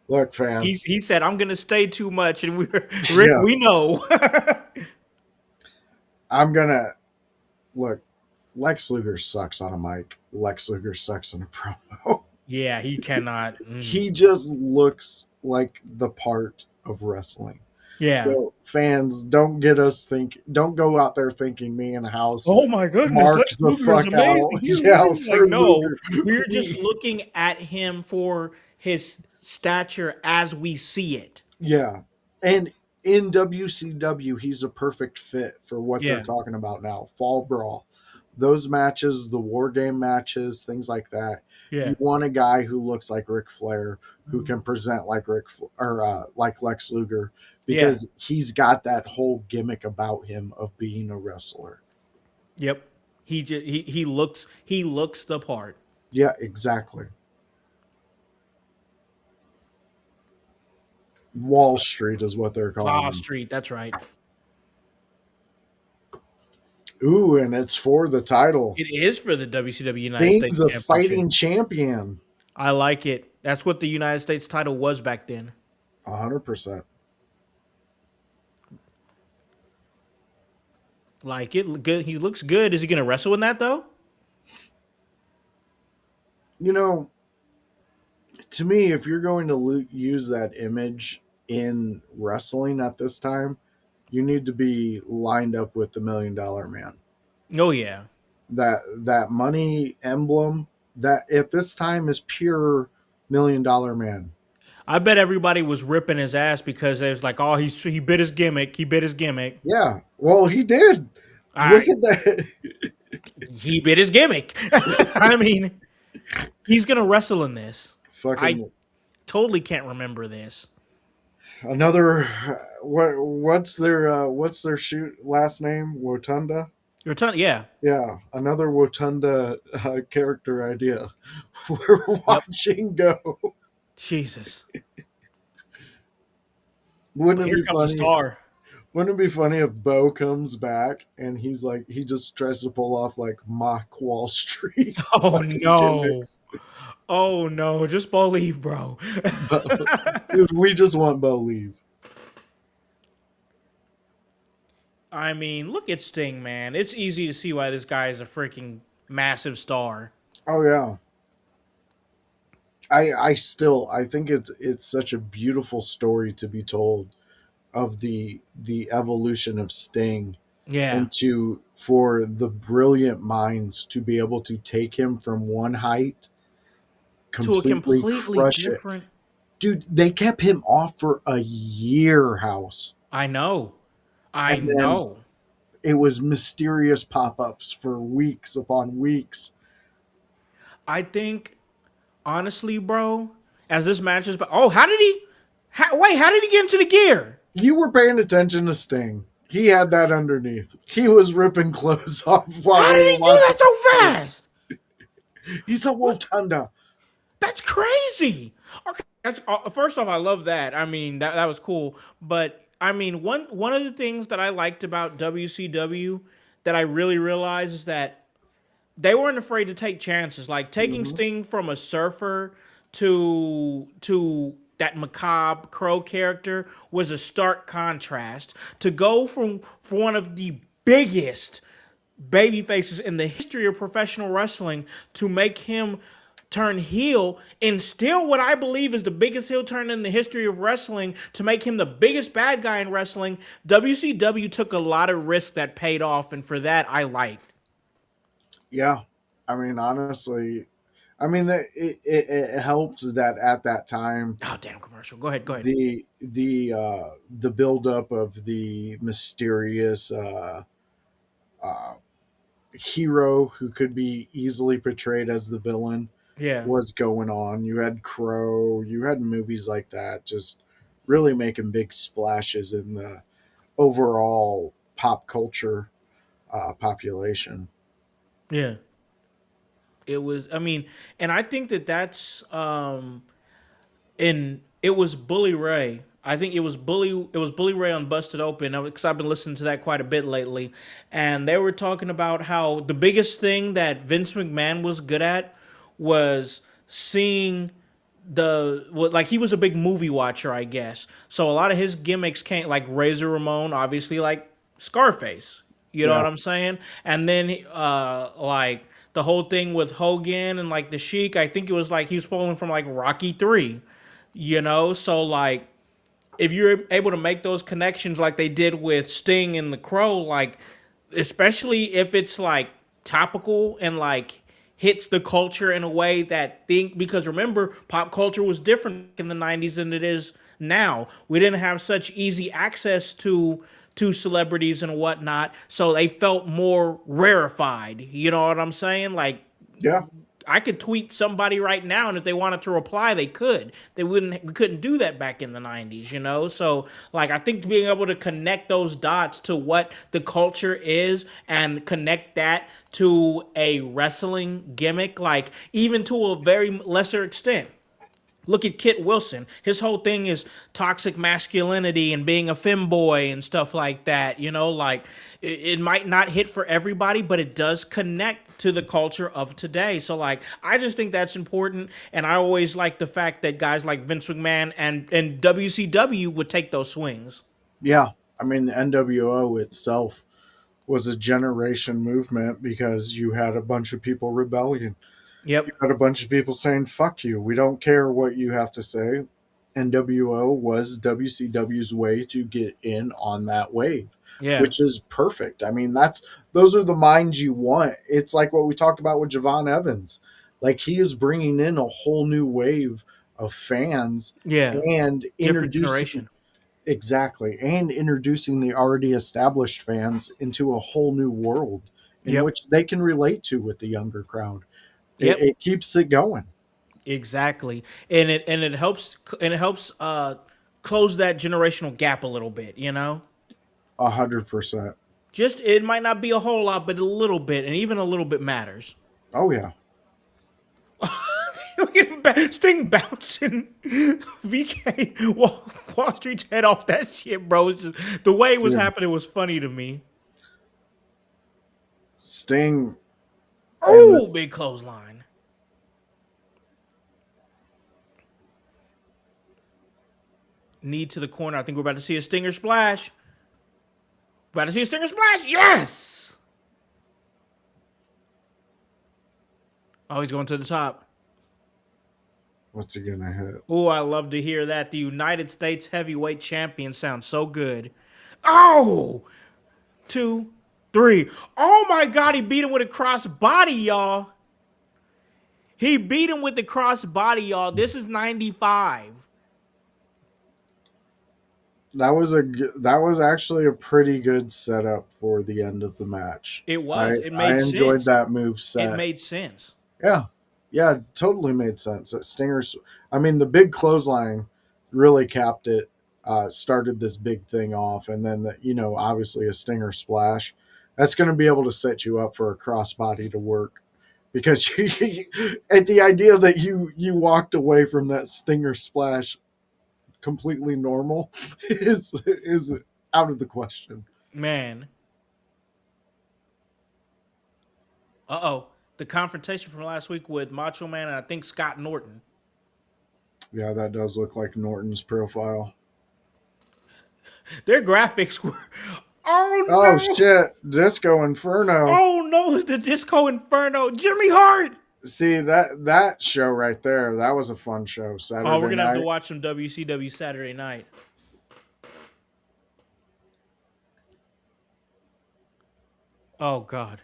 Look, fans. He said, "I'm gonna stay too much," and Rick, we know. I'm gonna look. Lex Luger sucks on a mic. Lex Luger sucks in a promo. Yeah, he cannot. He just looks like the part of wrestling. Yeah. So fans, don't go out there thinking me and Howse. Oh my goodness, Lex Luger is amazing. Yeah, no, we're just looking at him for his stature as we see it. Yeah, and in WCW, he's a perfect fit for what they're talking about now. Fall Brawl, those matches, the War Game matches, things like that. Yeah. You want a guy who looks like Ric Flair, who can present like like Lex Luger, because he's got that whole gimmick about him of being a wrestler. Yep. He looks the part. Yeah, exactly. Wall Street is what they're calling Wall Street, that's right. Ooh, and it's for the title. It is for the WCW United Sting's States a fighting champion. I like it. That's what the United States title was back then. 100%. Like it good. He looks good. Is he going to wrestle in that though? You know, to me, if you're going to use that image in wrestling at this time, you need to be lined up with the $1 Million Man. Oh yeah. That money emblem that at this time is pure $1 Million Man. I bet everybody was ripping his ass because it was like, oh, he bit his gimmick. He bit his gimmick. Yeah. Well, he did. Look at that. he bit his gimmick. I mean, he's gonna wrestle in this. I Fucking totally can't remember this. another. What's their shoot last name? Rotunda. Your ton, yeah. Yeah, another Rotunda character idea. We're Yep. watching go. Jesus. Wouldn't it Here be comes a funny? star. Wouldn't it be funny if Bo comes back and he's like he just tries to pull off like mock Wall Street Oh fucking no. gimmicks? Oh no. Just believe, bro. Dude, we just want Bo leave. I mean, look at Sting, man. It's easy to see why this guy is a freaking massive star. Oh yeah. I think it's such a beautiful story to be told of the evolution of Sting Yeah. and to for the brilliant minds to be able to take him from one height, To a completely completely crush it. different. Dude, they kept him off for a year, House. I know. I And then know. it was mysterious pop-ups for weeks upon weeks. I think, honestly, bro, as this match is. Oh, how did he. Wait, how did he get into the gear? You were paying attention to Sting. He had that underneath. He was ripping clothes off while How we did were he do watching. that so fast? He's a Rotunda. That's crazy. Okay, that's first off, I love that. I mean, that was cool. But I mean, one of the things that I liked about WCW that I really realized is that they weren't afraid to take chances. Like taking Hmm. Sting from a surfer to that macabre crow character was a stark contrast. To go from one of the biggest baby faces in the history of professional wrestling to make him turn heel and still what I believe is the biggest heel turn in the history of wrestling to make him the biggest bad guy in wrestling. WCW took a lot of risk that paid off, and for that I liked. Yeah. I mean, honestly, it helped that at that time Oh damn commercial. Go ahead, go ahead. the buildup of the mysterious uh, hero who could be easily portrayed as the villain Yeah. was going on. You had Crow, you had movies like that, just really making big splashes in the overall pop culture population. Yeah. It was I mean, and I think that that's and it was Bully Ray. I think it was Bully Ray on Busted Open because I've been listening to that quite a bit lately, and they were talking about how the biggest thing that Vince McMahon was good at was seeing like he was a big movie watcher, I guess. So a lot of his gimmicks came like Razor Ramon, obviously like Scarface. You know Yeah. what I'm saying? And then like the whole thing with Hogan and like the Sheik, I think it was like he was pulling from like Rocky 3. You know, so like if you're able to make those connections like they did with Sting and the Crow, like especially if it's like topical and like hits the culture in a way that think because remember pop culture was different in the 90s than it is now. We didn't have such easy access to celebrities and whatnot, so they felt more rarefied. You know what I'm saying? Like Yeah. I could tweet somebody right now, and if they wanted to reply, they could. They wouldn't. We couldn't do that back in the '90s, you know. So, like, I think being able to connect those dots to what the culture is, and connect that to a wrestling gimmick, like even to a very lesser extent. Look at Kit Wilson. His whole thing is toxic masculinity and being a femboy and stuff like that. You know, like it might not hit for everybody, but it does connect to the culture of today. So, like, I just think that's important. And I always like the fact that guys like Vince McMahon and WCW would take those swings. Yeah. I mean, the NWO itself was a generation movement because you had a bunch of people rebelling. You Yep. had a bunch of people saying, fuck you. We don't care what you have to say. NWO was WCW's way to get in on that wave, Yeah. which is perfect. I mean, those are the minds you want. It's like what we talked about with Javon Evans. Like he is bringing in a whole new wave of fans Yeah. and Different introducing generation. exactly and introducing the already established fans into a whole new world. in Yep. which they can relate to with the younger crowd. Yep. It keeps it going. Exactly. And it helps close that generational gap a little bit, you know? 100%. Just it might not be a whole lot, but a little bit, and even a little bit matters. Oh yeah. Look at Sting bouncing VK Wall Street's head off that shit, bro. It's just, the way it was Dude, happening was funny to me. Sting and Oh, big clothesline. Knee to the corner. I think we're about to see a Stinger splash. About to see a Stinger splash. Yes. Oh, he's going to the top. what's he gonna hit? Oh, I love to hear that. The United States Heavyweight Champion sounds so good. Oh, 2, 3. Oh my God, he beat him with a cross body, y'all. He beat him with the cross body, y'all. This is 95. That was actually a pretty good setup for the end of the match. It was. It I made enjoyed sense. that move It set. made sense. Yeah. Yeah, it totally made sense. That Stinger's, I mean, the big clothesline really capped it, started this big thing off. And then, obviously a Stinger splash. That's going to be able to set you up for a crossbody to work. Because at the idea that you walked away from that Stinger splash completely normal is out of the question. Man. Uh-oh. The confrontation from last week with Macho Man and I think Scott Norton. Yeah, that does look like Norton's profile. Their graphics were... Oh, no. Oh, shit. Disco Inferno. Oh, no. The Disco Inferno. Jimmy Hart. See, that show right there, that was a fun show. Saturday Oh, we're going to have to night. watch some WCW Saturday night. Oh, God.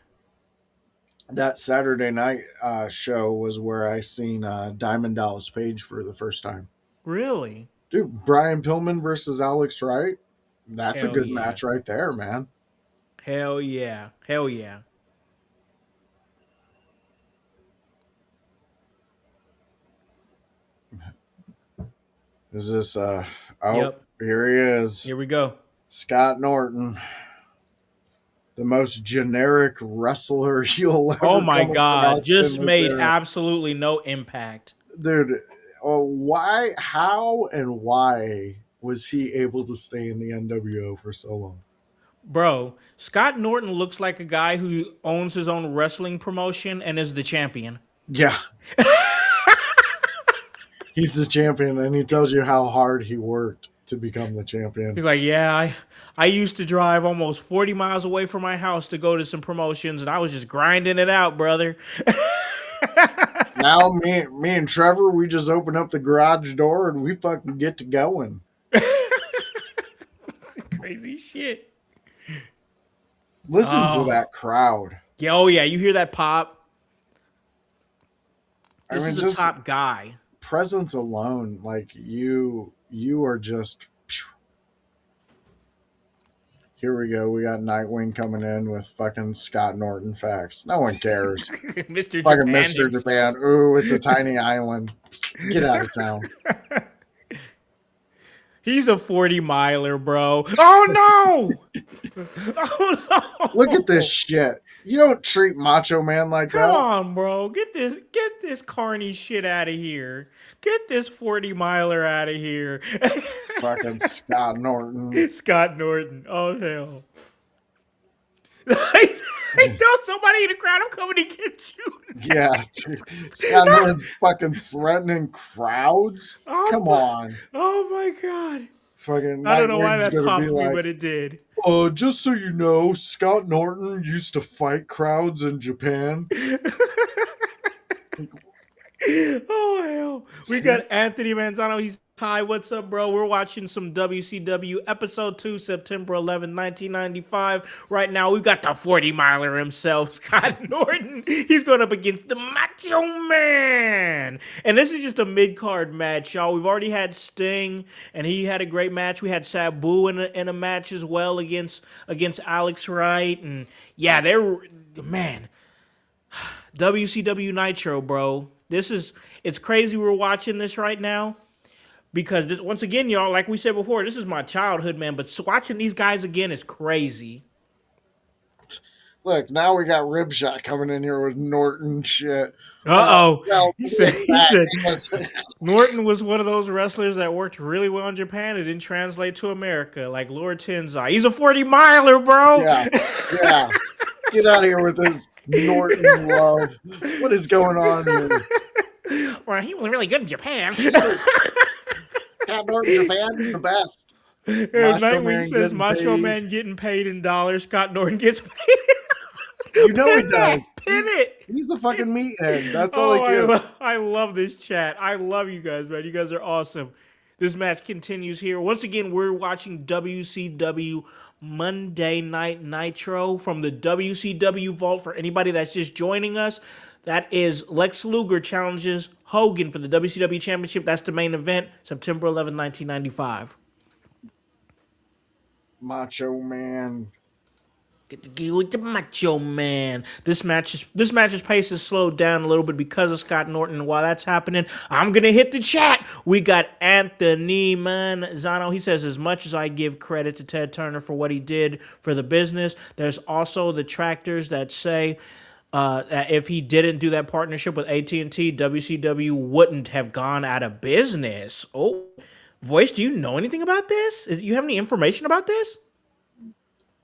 That Saturday night show was where I seen Diamond Dallas Page for the first time. Really? Dude, Brian Pillman versus Alex Wright. That's Hell a good yeah. match right there, man. Hell yeah. Hell yeah. Is this Yep. Here he is. Here we go. Scott Norton. The most generic wrestler you'll ever Oh my come God. across Just in this made era. absolutely no impact. Dude, how and why was he able to stay in the NWO for so long? Bro, Scott Norton looks like a guy who owns his own wrestling promotion and is the champion. Yeah. He's the champion, and he tells you how hard he worked to become the champion. He's like, yeah, I used to drive almost 40 miles away from my house to go to some promotions, and I was just grinding it out, brother. Now me and Trevor, we just open up the garage door and we fucking get to going. Crazy shit. Listen to that crowd. Yeah, oh yeah, you hear that pop? I This mean, is just a top guy. presence alone, like you are just. Here we go. We got Nightwing coming in with fucking Scott Norton facts. No one cares. Mr. Fucking Japan Mr. himself. Japan. Ooh, it's a tiny island. Get out of town. He's a 40 miler, bro. Oh no! Oh no! Look at this shit. You don't treat Macho Man like Come that. on, bro. Get this carny shit out of here. Get this 40 miler out of here. Fucking Scott Norton. Scott Norton. Oh hell. He tells somebody in the crowd, I'm coming to get you. Yeah, dude. Scott Norton's fucking threatening crowds. Oh Come on. Oh my god. Fucking I don't know why Nightwing's that gonna popped be me, like, but it did. just so you know, Scott Norton used to fight crowds in Japan. Oh hell. We got Anthony Manzano. He's hi, what's up, bro? We're watching some WCW episode 2, September 11, 1995. Right now, we got the 40 miler himself, Scott Norton. He's going up against the Macho Man. And this is just a mid-card match, y'all. We've already had Sting, and he had a great match. We had Sabu in a match as well against Alex Wright. And yeah, man, WCW Nitro, bro. It's crazy we're watching this right now because this, once again, y'all, like we said before, this is my childhood, man. But watching these guys again is crazy. Look, now we got Ribshot coming in here with Norton shit. He said Norton was one of those wrestlers that worked really well in Japan and didn't translate to America, like Lord Tenzai. He's a 40-miler, bro. Yeah. Get out of here with this Norton love. What is going on here? Well, he was really good in Japan. Scott Norton, Japan, the best. Nightwing says Macho Man getting paid in dollars. Scott Norton gets paid. You know he does. Pin it. He's a fucking meathead. That's all he is. I love this chat. I love you guys, man. You guys are awesome. This match continues here. Once again, we're watching WCW Monday Night Nitro from the WCW Vault. For anybody that's just joining us, that is Lex Luger challenges Hogan for the WCW Championship. That's the main event, September 11, 1995. Macho Man. Get to get with the Macho Man. This match's pace is slowed down a little bit because of Scott Norton. And while that's happening, I'm gonna hit the chat. We got Anthony Manzano. He says, as much as I give credit to Ted Turner for what he did for the business, there's also the detractors that say that if he didn't do that partnership with AT&T, WCW wouldn't have gone out of business. Oh, Voice, do you know anything about this? Do you have any information about this?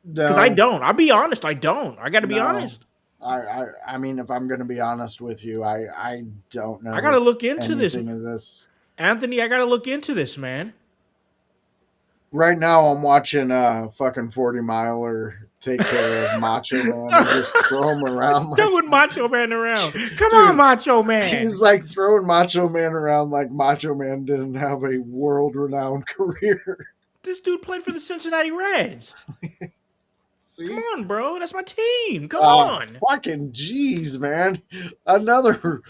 Because I don't. I'll be honest. I don't. I got to be honest. I mean, if I'm going to be honest with you, I don't know. I got to look into this. Anthony, I got to look into this, man. Right now, I'm watching fucking 40-miler take care of Macho Man and just throw him around. Throwing Macho Man around. Come on, Macho Man. He's like throwing Macho Man around like Macho Man didn't have a world-renowned career. This dude played for the Cincinnati Reds. See? Come on, bro. That's my team. Come on. Fucking jeez, man. Another.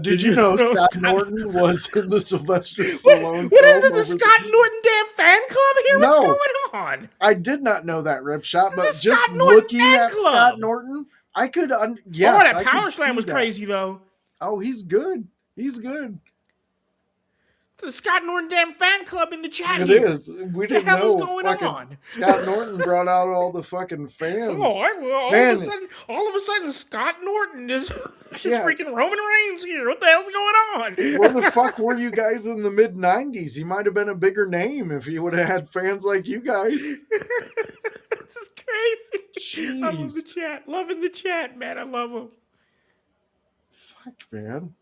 Did you know Scott Norton was in the Sylvester Stallone What is it, the Scott Norton damn fan club here? No, what's going on? I did not know that, Ripshot, but just looking at Scott Norton, I could. Yes, that Power Slam was crazy, though. Oh, he's good. He's good. The Scott Norton damn fan club in the chat. It is. We didn't know. What the hell is going on? Scott Norton brought out all the fucking fans. All of a sudden, Scott Norton is freaking Roman Reigns here. What the hell's going on? Where the fuck were you guys in the mid '90s? He might have been a bigger name if he would have had fans like you guys. This is crazy. Jeez. I love the chat. Loving the chat, man. I love him. Fuck, man.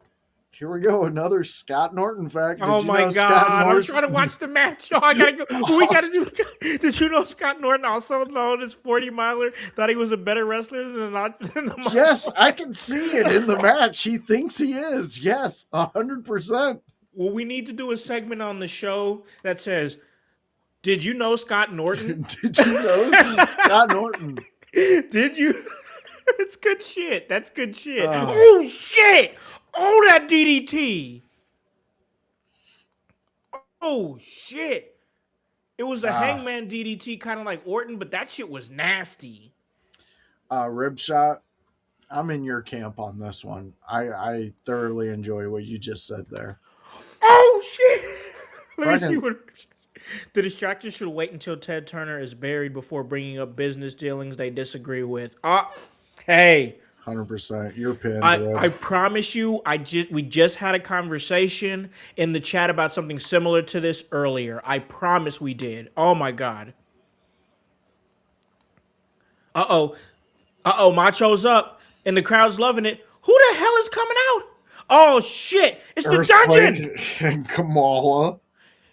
Here we go, another Scott Norton fact. Oh my God! I'm trying to watch the match. Oh, I gotta go. We gotta do. Did you know Scott Norton, also known as 40-miler, thought he was a better wrestler than the Yes, I can see it in the match. He thinks he is. Yes, 100%. Well, we need to do a segment on the show that says, "Did you know Scott Norton? Did you know Scott Norton? Did you?" It's good shit. That's good shit. Oh shit! Oh, that DDT! Oh, shit. It was the Hangman DDT, kind of like Orton, but that shit was nasty. Ribshot, I'm in your camp on this one. I thoroughly enjoy what you just said there. Oh, shit! Let me see what... The distractors should wait until Ted Turner is buried before bringing up business dealings they disagree with. Hey... 100%. You're pinned. I promise you, we just had a conversation in the chat about something similar to this earlier. I promise we did. Oh my God. Macho's up and the crowd's loving it. Who the hell is coming out? Oh shit. It's the dungeon. And Kamala.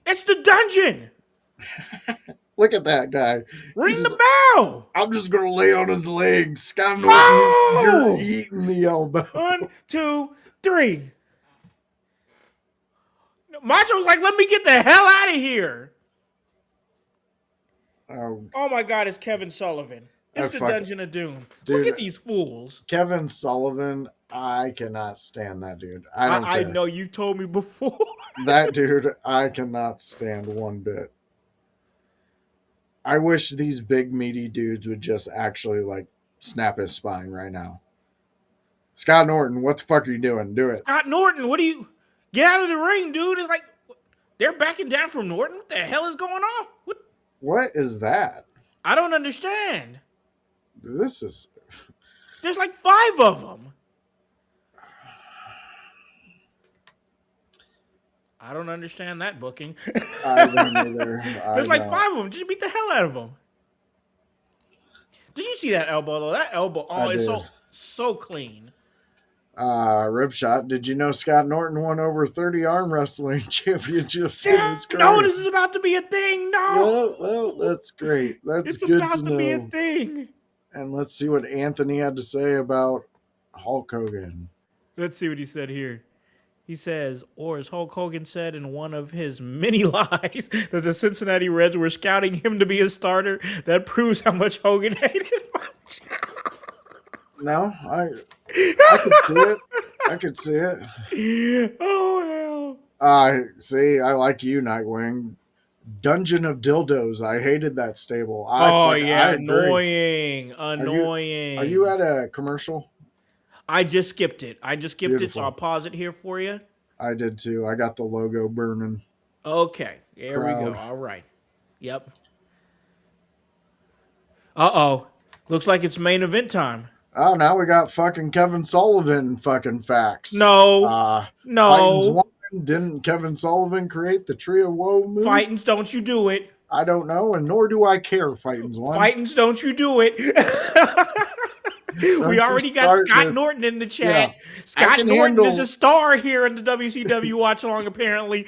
It's the dungeon. Look at that guy. Ring the bell. I'm just going to lay on his legs. Scott Norton, you're eating the elbow. 1, 2, 3. Macho's like, let me get the hell out of here. Oh my God, it's Kevin Sullivan. It's the Dungeon of Doom. Dude, look at these fools. Kevin Sullivan, I cannot stand that dude. I know you told me before. That dude, I cannot stand one bit. I wish these big meaty dudes would just actually like snap his spine right now. Scott Norton, what the fuck are you doing? Do it. Scott Norton, what do you get out of the ring, dude? It's like they're backing down from Norton. What the hell is going on? What is that? I don't understand. This is. There's like 5 of them. I don't understand that booking. I don't either. There's like 5 of them. Just beat the hell out of them. Did you see that elbow though? That elbow, it's so clean. Rib shot. Did you know Scott Norton won over 30 arm wrestling championships in his career? No, this is about to be a thing. No. Well, that's great. That's it's good about to know. Be a thing. And let's see what Anthony had to say about Hulk Hogan. Let's see what he said here. He says, or as Hulk Hogan said in one of his many lies, that the Cincinnati Reds were scouting him to be a starter. That proves how much Hogan hated him. No, I could see it. I could see it. Oh, hell. See, I like you, Nightwing. Dungeon of Dildos. I hated that stable. Annoying. Are you at a commercial? I just skipped it. Beautiful. So I'll pause it here for you. I did too. I got the logo burning. Okay, there we go. All right. Yep. Uh-oh. Looks like it's main event time. Oh, now we got fucking Kevin Sullivan fucking facts. No. Fightins one. Didn't Kevin Sullivan create the Tree of Woe move? Fightins, don't you do it. I don't know, and nor do I care, Fightins one. Fightins, don't you do it. We already got Scott Norton in the chat. Yeah. Scott Norton is a star here in the WCW watch along, apparently.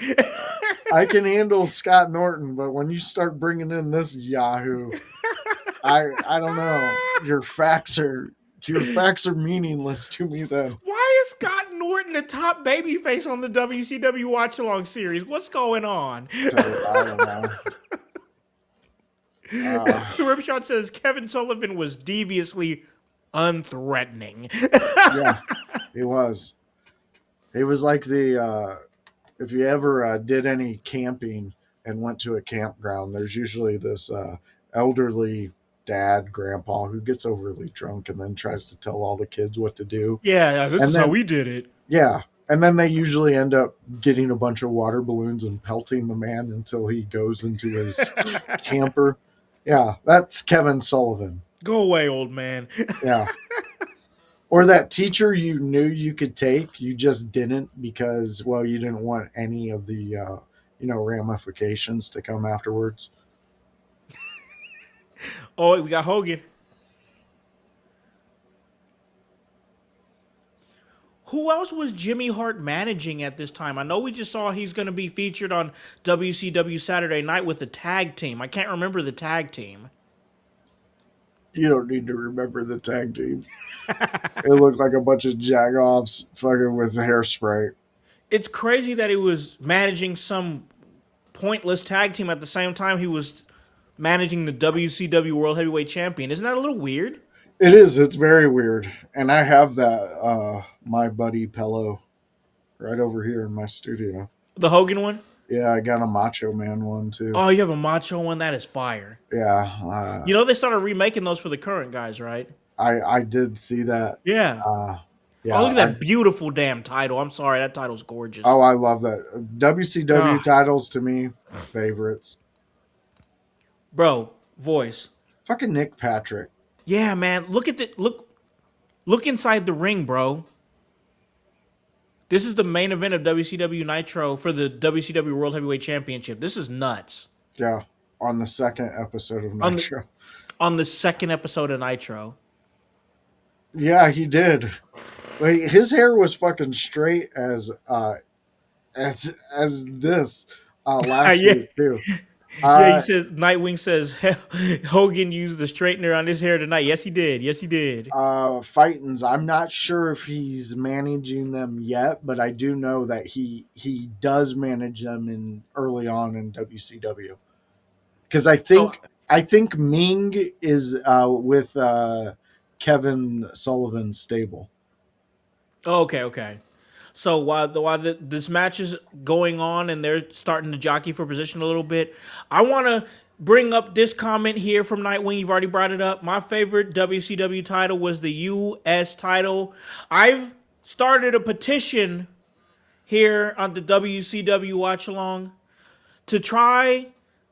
I can handle Scott Norton, but when you start bringing in this Yahoo, I don't know. Your facts are meaningless to me, then. Why is Scott Norton the top babyface on the WCW watch along series? What's going on? I don't know. Ripshot says Kevin Sullivan was deviously unthreatening. Yeah, he was. He was like the if you ever did any camping and went to a campground, there's usually this elderly dad, grandpa, who gets overly drunk and then tries to tell all the kids what to do. Yeah, this is how we did it. Yeah, and then they usually end up getting a bunch of water balloons and pelting the man until he goes into his camper. Yeah, that's Kevin Sullivan. Go away, old man. Yeah. Or that teacher you knew you could take, you just didn't because, well, you didn't want any of the, ramifications to come afterwards. Oh, we got Hogan. Who else was Jimmy Hart managing at this time? I know we just saw he's going to be featured on WCW Saturday Night with the tag team. I can't remember the tag team. You don't need to remember the tag team. It looked like a bunch of jagoffs fucking with hairspray. It's crazy that he was managing some pointless tag team at the same time he was managing the WCW World Heavyweight Champion. Isn't that a little weird? It is. It's very weird. And I have that My Buddy pillow right over here in my studio. The Hogan one? Yeah, I got a Macho Man one too. Oh, you have a Macho one? That is fire. Yeah. You know they started remaking those for the current guys, right? I did see that. Yeah. Yeah. Oh, look at that beautiful damn title. I'm sorry, that title's gorgeous. Oh, I love that. WCW titles to me, favorites. Bro, voice. Fucking Nick Patrick. Yeah, man. Look at look inside the ring, bro. This is the main event of WCW Nitro for the WCW World Heavyweight Championship. This is nuts. Yeah, on the second episode of Nitro. On the second episode of Nitro. Yeah, he did. Wait, his hair was fucking straight as this last week too. Yeah, he says Nightwing says Hogan used the straightener on his hair tonight. Yes, he did. Yes, he did. Fightins. I'm not sure if he's managing them yet, but I do know that he does manage them early on in WCW. Because I think Ming is with Kevin Sullivan's stable. Oh, okay. So while this match is going on and they're starting to jockey for position a little bit, I want to bring up this comment here from Nightwing. You've already brought it up. My favorite WCW title was the US title. I've started a petition here on the WCW Watch Along to try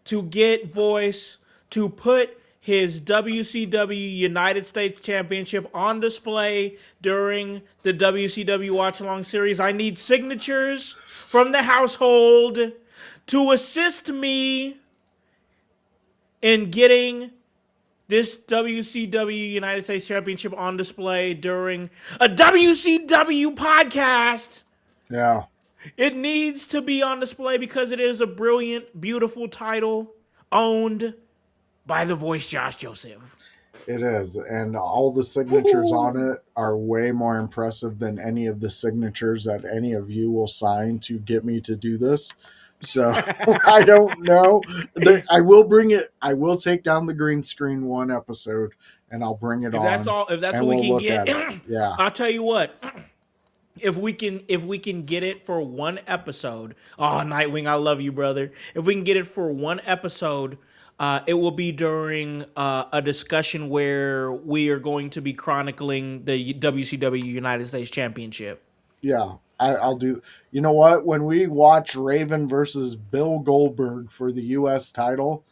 to get Voice to put his WCW United States Championship on display during the WCW Watch Along series. I need signatures from the household to assist me in getting this WCW United States Championship on display during a WCW podcast. Yeah. It needs to be on display because it is a brilliant, beautiful title owned by the voice Josh Joseph. It is. And all the signatures on it are way more impressive than any of the signatures that any of you will sign to get me to do this. So I don't know. I will bring it. I will take down the green screen one episode and I'll bring it on. If that's and what we we'll can get, yeah. I'll tell you what. If we can get it for one episode, Nightwing, I love you, brother. If we can get it for one episode, it will be during a discussion where we are going to be chronicling the WCW United States Championship. Yeah, I'll do. You know what? When we watch Raven versus Bill Goldberg for the U.S. title,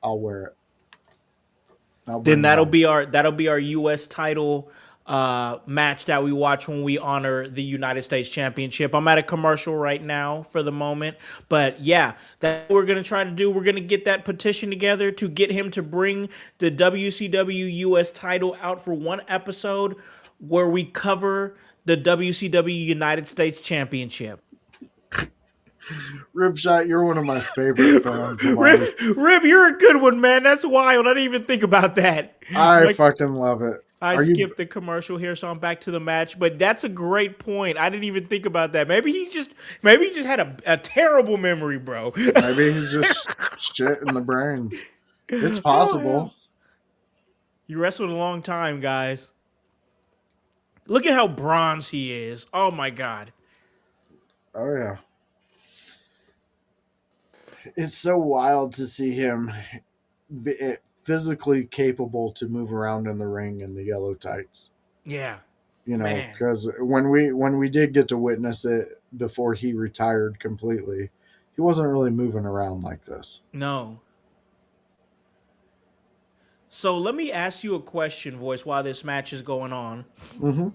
I'll wear it. Then that'll be our U.S. title match that we watch when we honor the United States Championship. I'm at a commercial right now for the moment, but yeah, that's what we're gonna try to do. We're gonna get that petition together to get him to bring the WCW U.S. title out for one episode where we cover the WCW United States Championship. Ribshot, you're one of my favorite fans. Rib, you're a good one, man. That's wild. I didn't even think about that. I fucking love it. I skipped the commercial here, so I'm back to the match. But that's a great point. I didn't even think about that. Maybe he just had a terrible memory, bro. Maybe he's just shit in the brains. It's possible. Oh, yeah. You wrestled a long time, guys. Look at how bronze he is. Oh my god. Oh yeah. It's so wild to see him physically capable to move around in the ring in the yellow tights. Yeah. You know, because when we did get to witness it before he retired completely, he wasn't really moving around like this. No. So let me ask you a question, Voice, while this match is going on. Mm-hmm.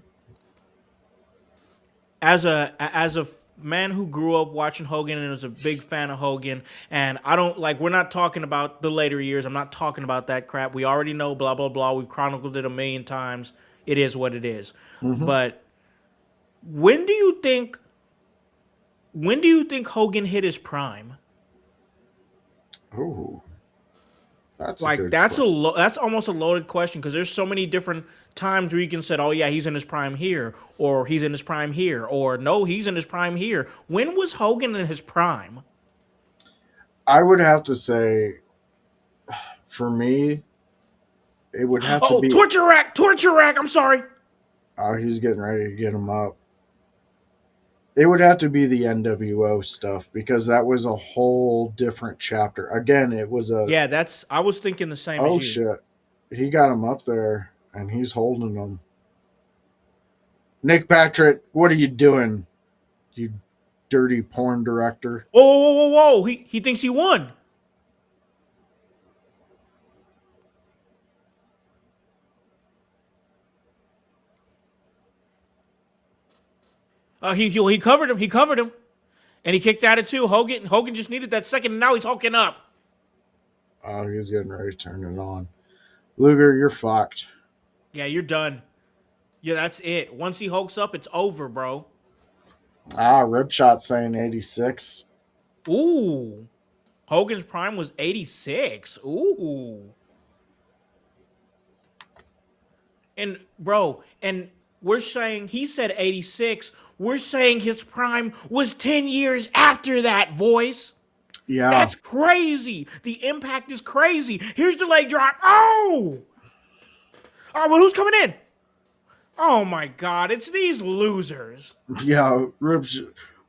As a man who grew up watching Hogan and was a big fan of Hogan, and we're not talking about the later years. I'm not talking about that crap. We already know, blah, blah, blah. We've chronicled it a million times. It is what it is. Mm-hmm. But when do you think Hogan hit his prime? Oh, that's that's almost a loaded question because there's so many different times where you can say, oh yeah, he's in his prime here, or he's in his prime here, or no, he's in his prime here. When was Hogan in his prime? I would have to say, for me, it would have to be torture rack. I'm sorry. Oh, he's getting ready to get him up. It would have to be the NWO stuff because that was a whole different chapter. Again, it was I was thinking the same. Oh as you. shit, he got him up there and he's holding him. Nick Patrick, what are you doing, you dirty porn director? Whoa! He thinks he won. He covered him, and he kicked out it too. Hogan just needed that second, and now he's hulking up. Oh, he's getting ready to turn it on. Luger, you're fucked. Yeah, you're done. Yeah, that's it. Once he hulks up, it's over, bro. Ribshot saying 86. Ooh. Hogan's prime was 86. Ooh. And, bro, we're saying, he said 86. We're saying his prime was 10 years after that, Voice. Yeah. That's crazy. The impact is crazy. Here's the leg drop. Oh, well, who's coming in? Oh, my God. It's these losers. Yeah, Ribs.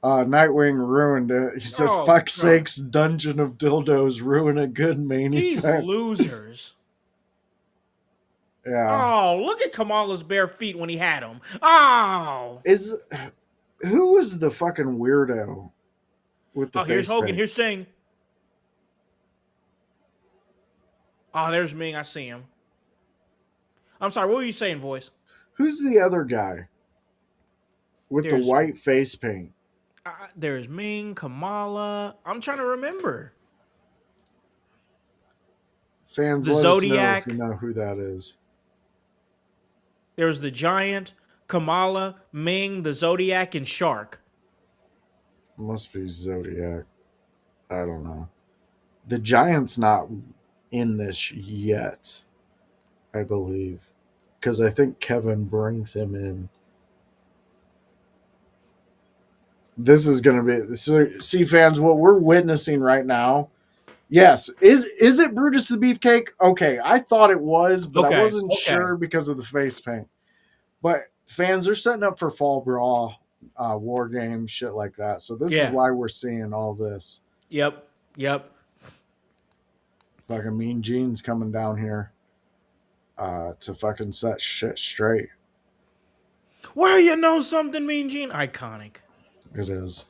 Nightwing ruined it. He said, Oh, fuck God. sakes, Dungeon of Dildos ruin a good main These event. losers. Yeah. Oh, look at Kamala's bare feet when he had them. Oh. Who was the fucking weirdo with the Oh, here's face Hogan. paint? Here's Sting. Oh, there's Ming. I see him. I'm sorry. What were you saying, voice? Who's the other guy with the There's white face paint? there's Ming, Kamala. I'm trying to remember. Fans, The let us know Zodiac. if you know who that is. There's the Giant, Kamala, Ming, the Zodiac, and Shark. Must be Zodiac. I don't know. The Giant's not in this yet, I believe, because I think Kevin brings him in. This is going to be, so, see, fans, what we're witnessing right now. Yes, is it Brutus the Beefcake? Okay, I thought it was, but I wasn't sure because of the face paint. But fans are setting up for Fall Brawl, War Games, shit like that. So this is why we're seeing all this. Yep. Fucking Mean Gene's coming down here to fucking set shit straight. Well, you know something, Mean Gene? Iconic. It is.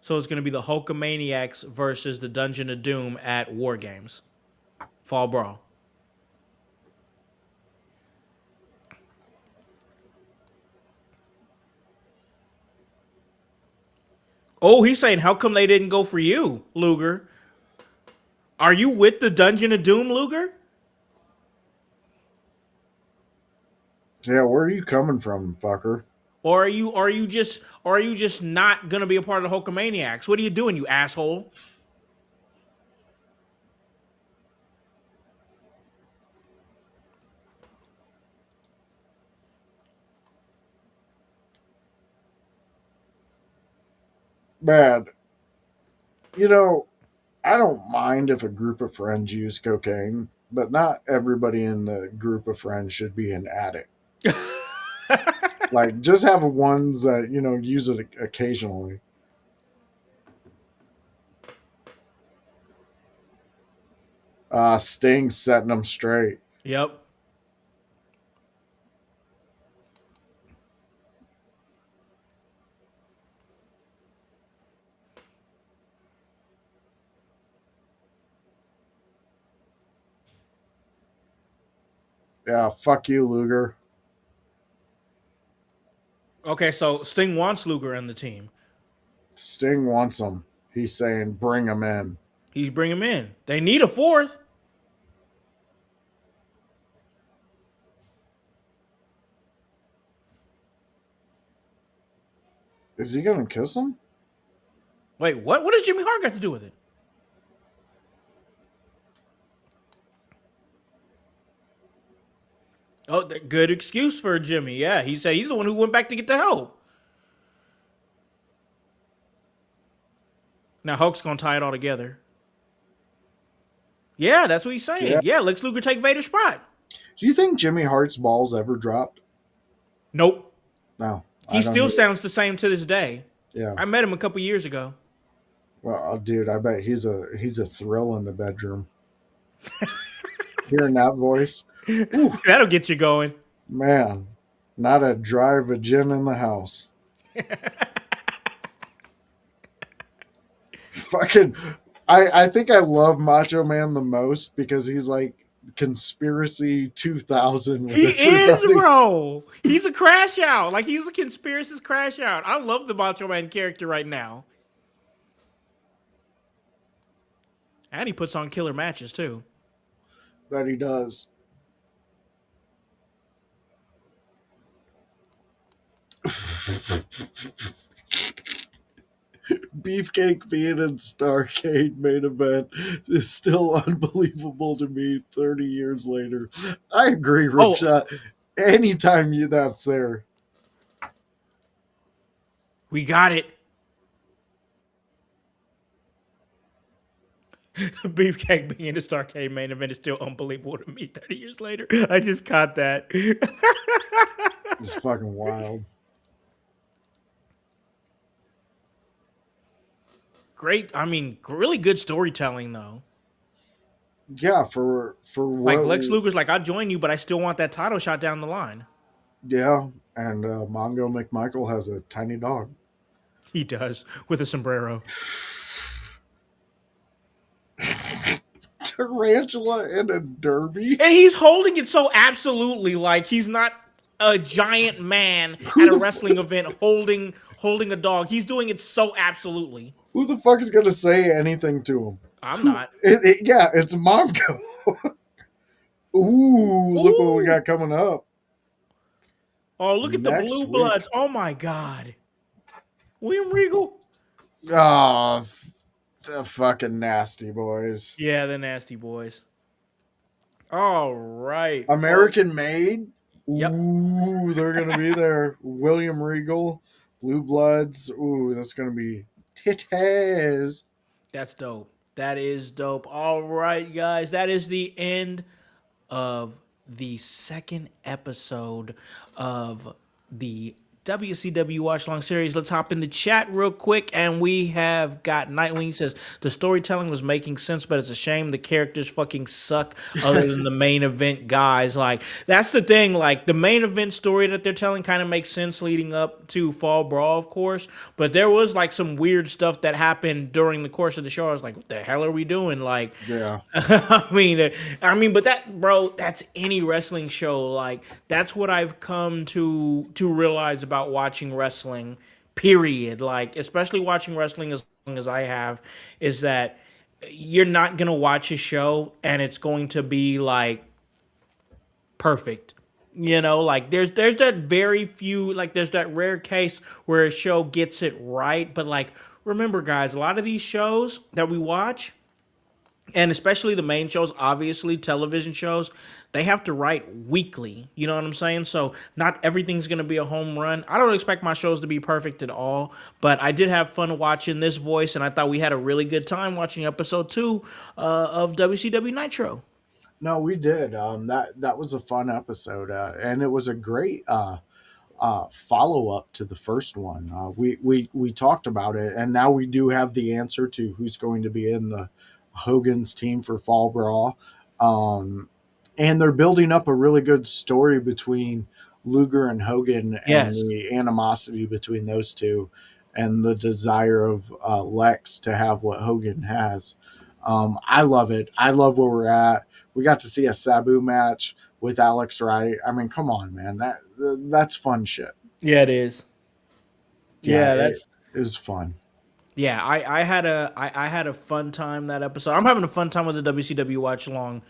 So it's going to be the Hulkamaniacs versus the Dungeon of Doom at War Games. Fall Brawl. Oh, he's saying, how come they didn't go for you, Luger? Are you with the Dungeon of Doom, Luger? Yeah, where are you coming from, fucker? Or are you just not gonna be a part of the Hulkamaniacs? What are you doing, you asshole? Bad. You know, I don't mind if a group of friends use cocaine, but not everybody in the group of friends should be an addict. Like, just have ones that, use it occasionally. Sting setting them straight. Yep. Yeah, fuck you, Luger. Okay, so Sting wants Luger in the team. Sting wants him. He's saying, bring him in. He's bringing him in. They need a fourth. Is he going to kiss him? Wait, what? What does Jimmy Hart got to do with it? Oh, good excuse for Jimmy. Yeah, he said he's the one who went back to get the help. Now Hulk's gonna tie it all together. Yeah, that's what he's saying. Yeah, Lex Luger take Vader's spot. Do you think Jimmy Hart's balls ever dropped? Nope. No. He still sounds the same to this day. Yeah. I met him a couple years ago. Well, dude, I bet he's a thrill in the bedroom. Hearing that voice. Ooh, that'll get you going. Man, not a dry vagina in the house. Fucking, I think I love Macho Man the most because he's like conspiracy 2000. With he everybody. Is, bro. He's a crash out. Like, he's a conspiracist crash out. I love the Macho Man character right now. And he puts on killer matches, too. That he does. Beefcake being in Starrcade main event is still unbelievable to me 30 years later. I agree, Ripshot. Anytime that's there. We got it. Beefcake being in the Starrcade main event is still unbelievable to me 30 years later. I just caught that. It's fucking wild. great. I mean, really good storytelling though. Yeah, for Like what? Lex Luger's like, I'll join you, but I still want that title shot down the line. Yeah, and Mongo McMichael has a tiny dog. He does with a sombrero. Tarantula in a derby. And he's holding it so absolutely like he's not a giant man Who at a the wrestling event holding a dog. He's doing it so absolutely. who the fuck is gonna say anything to him? I'm not. Yeah, it's Mongo. Ooh, look what we Ooh. got coming up Oh, look at the next blue week. bloods. Oh my God. William Regal. Oh, the fucking nasty boys. Yeah, the nasty boys. All right. American made. Yep. Ooh, they're gonna be there. William Regal, Blue Bloods. Ooh, that's gonna be titties. That's dope. That is dope. All right, guys. That is the end of the second episode of the WCW Watch Long series. Let's hop in the chat real quick. And we have got Nightwing says the storytelling was making sense, but it's a shame the characters fucking suck other than the main event guys. Like, that's the thing. Like, the main event story that they're telling kind of makes sense leading up to Fall Brawl, of course. But there was like some weird stuff that happened during the course of the show. I was like, what the hell are we doing? Like, Yeah. I mean, but that, bro, that's any wrestling show. Like, that's what I've come to realize about watching wrestling. Period. Like, especially watching wrestling as long as I have, is that you're not gonna watch a show and it's going to be like perfect. You know, like there's that very few, like there's that rare case where a show gets it right. But like, remember, guys, a lot of these shows that we watch, and especially the main shows, obviously television shows, they have to write weekly. You know what I'm saying? So not everything's going to be a home run. I don't expect my shows to be perfect at all, but I did have fun watching this voice, and I thought we had a really good time watching episode 2 of WCW Nitro. No, we did. That was a fun episode, and it was a great follow up to the first one. We talked about it, and now we do have the answer to who's going to be in the Hogan's team for Fall Brawl. And they're building up a really good story between Luger and Hogan, and Yes. the animosity between those two, and the desire of Lex to have what Hogan has. I love it. I love where we're at. We got to see a Sabu match with Alex Wright. I mean, come on, man. That's fun shit. Yeah, it is. Yeah, that's it was fun. yeah. I had a fun time that episode. I'm having a fun time with the WCW Watch Long.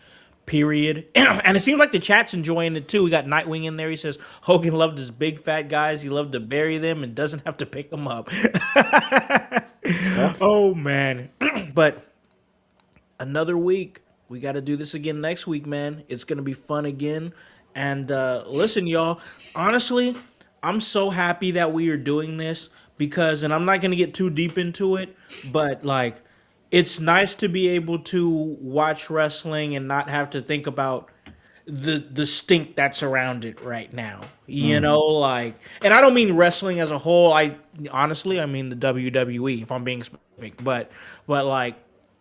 Period. And it seems like the chat's enjoying it too. We got Nightwing in there. He says Hogan loved his big fat guys. He loved to bury them and doesn't have to pick them up. Oh man. But another week. We got to do this again next week, man. It's going to be fun again. And listen, y'all, honestly, I'm so happy that we are doing this because, and I'm not going to get too deep into it, but like, it's nice to be able to watch wrestling and not have to think about the stink that's around it right now. You know, like, and I don't mean wrestling as a whole. I honestly, I mean the WWE, if I'm being specific. But like,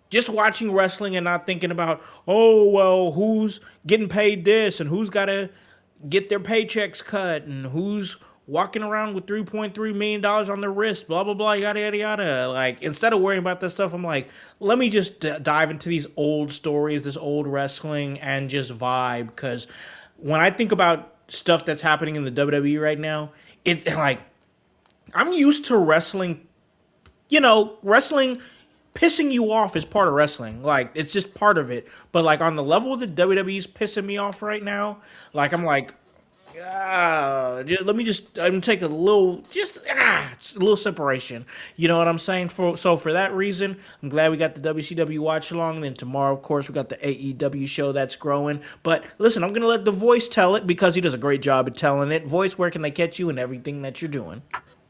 just watching wrestling and not thinking about, oh, well, who's getting paid this and who's got to get their paychecks cut and who's walking around with $3.3 million on their wrist, blah, blah, blah, yada, yada, yada. Like, instead of worrying about that stuff, I'm like, let me just dive into these old stories, this old wrestling, and just vibe. Because when I think about stuff that's happening in the WWE right now, it like, I'm used to wrestling, wrestling pissing you off is part of wrestling. Like, it's just part of it. But like on the level that WWE's pissing me off right now, like I'm like, let me just take a little separation. You know what I'm saying? For that reason, I'm glad we got the WCW watch along. Then tomorrow, of course, we got the AEW show that's growing. But listen, I'm gonna let the voice tell it because he does a great job at telling it. Voice, where can they catch you and everything that you're doing?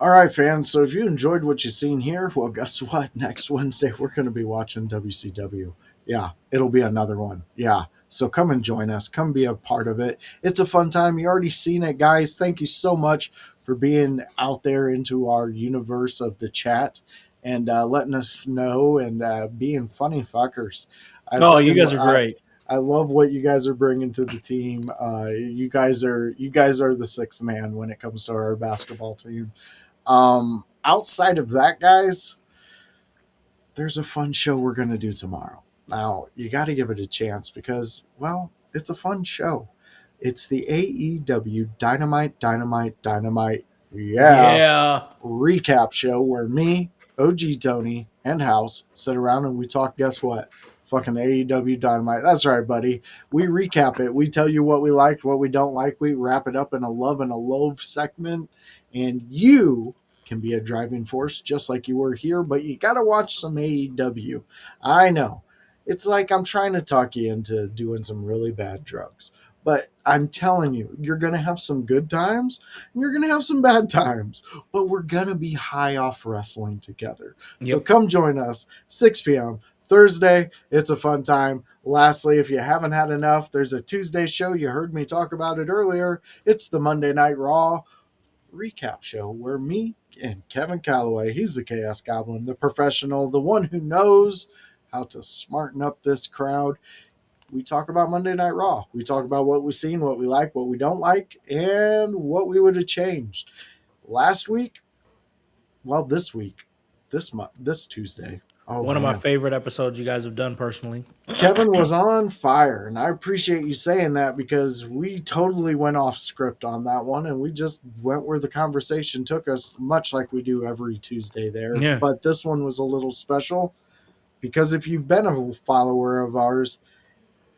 All right, fans. So if you enjoyed what you've seen here, well, guess what? Next Wednesday, we're going to be watching WCW. Yeah, it'll be another one. Yeah. So come and join us. Come be a part of it. It's a fun time. You already seen it, guys. Thank you so much for being out there into our universe of the chat. and letting us know and being funny fuckers. You guys are great. I love what you guys are bringing to the team. You guys are the sixth man when it comes to our basketball team. Outside of that, guys, there's a fun show we're going to do tomorrow. Now, you got to give it a chance because, well, it's a fun show. It's the AEW Dynamite, recap show where me, OG Tony, and Howse sit around and we talk, guess what? Fucking AEW Dynamite. That's right, buddy. We recap it. We tell you what we liked, what we don't like. We wrap it up in a love and a loathe segment. And you can be a driving force just like you were here, but you got to watch some AEW. I know. It's like I'm trying to talk you into doing some really bad drugs. But I'm telling you, you're going to have some good times and you're going to have some bad times. But we're going to be high off wrestling together. Yep. So come join us, 6 p.m. Thursday. It's a fun time. Lastly, if you haven't had enough, there's a Tuesday show. You heard me talk about it earlier. It's the Monday Night Raw recap show where me and Kevin Calloway, he's the Chaos Goblin, the professional, the one who knows how to smarten up this crowd. We talk about Monday Night Raw. We talk about what we've seen, what we like, what we don't like, and what we would have changed. Last week, well, this week, this Tuesday. One of my favorite episodes you guys have done personally. Kevin was on fire, and I appreciate you saying that because we totally went off script on that one, and we just went where the conversation took us, much like we do every Tuesday there. Yeah. But this one was a little special because if you've been a follower of ours,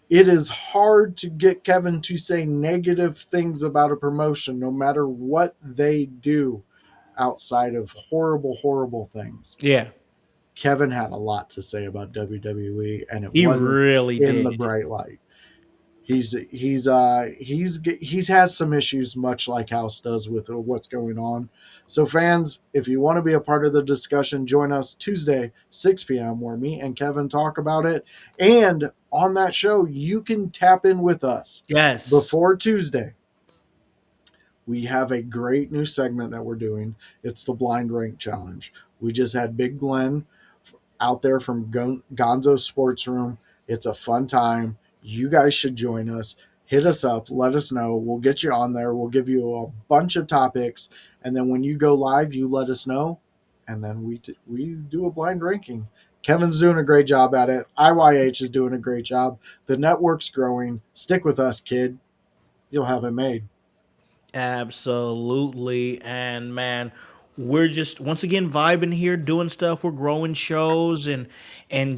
it is hard to get Kevin to say negative things about a promotion, no matter what they do outside of horrible, horrible things. Yeah. Kevin had a lot to say about WWE, and he wasn't really in the bright light. He's has some issues, much like Howse does with what's going on. So, fans, if you want to be a part of the discussion, join us Tuesday, 6 p.m., where me and Kevin talk about it. And on that show, you can tap in with us. Yes. Before Tuesday, we have a great new segment that we're doing. It's the Blind Rank Challenge. We just had Big Glenn out there from Gonzo Sports Room. It's a fun time. You guys should join us. Hit us up. Let us know. We'll get you on there. We'll give you a bunch of topics. And then when you go live, you let us know. And then we do a blind ranking. Kevin's doing a great job at it. IYH is doing a great job. The network's growing. Stick with us, kid. You'll have it made. Absolutely. And, man, we're just, once again, vibing here, doing stuff. We're growing shows and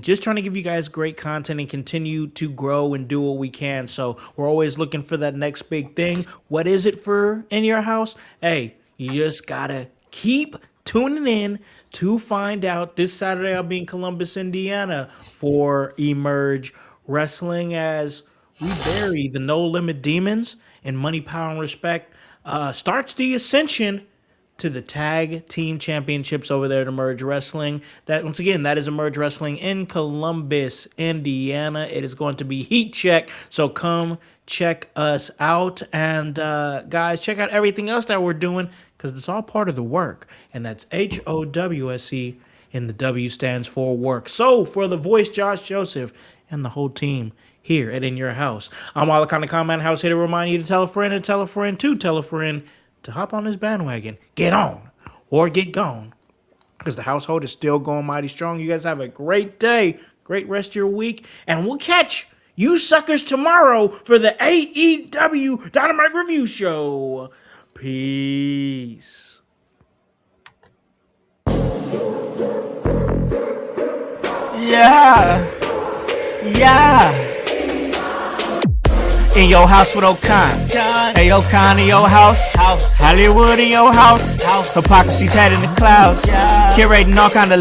just trying to give you guys great content and continue to grow and do what we can. So we're always looking for that next big thing. What is it for in your house? Hey, you just got to keep tuning in to find out. This Saturday, I'll be in Columbus, Indiana for Emerge Wrestling as we bury the No Limit Demons and Money, Power, and Respect. Starts the ascension to the tag team championships over there at Emerge Wrestling. That, once again, that is Emerge Wrestling in Columbus, Indiana. It is going to be heat check, so come check us out. And guys, check out everything else that we're doing because it's all part of the work. And that's HOWSE, and the W stands for work. So for the voice, Josh Joseph, and the whole team here at In Your House, I'm all kind of comment House here to remind you to tell a friend and tell a friend to tell a friend to hop on this bandwagon, get on, or get gone, because the household is still going mighty strong. You guys have a great day, great rest of your week, and we'll catch you suckers tomorrow for the AEW Dynamite Review Show. Peace. Yeah. In your house with O'Con. Hey, O'Con in your house. Hollywood in your house. Hypocrisy's head in the clouds. Curating all kind of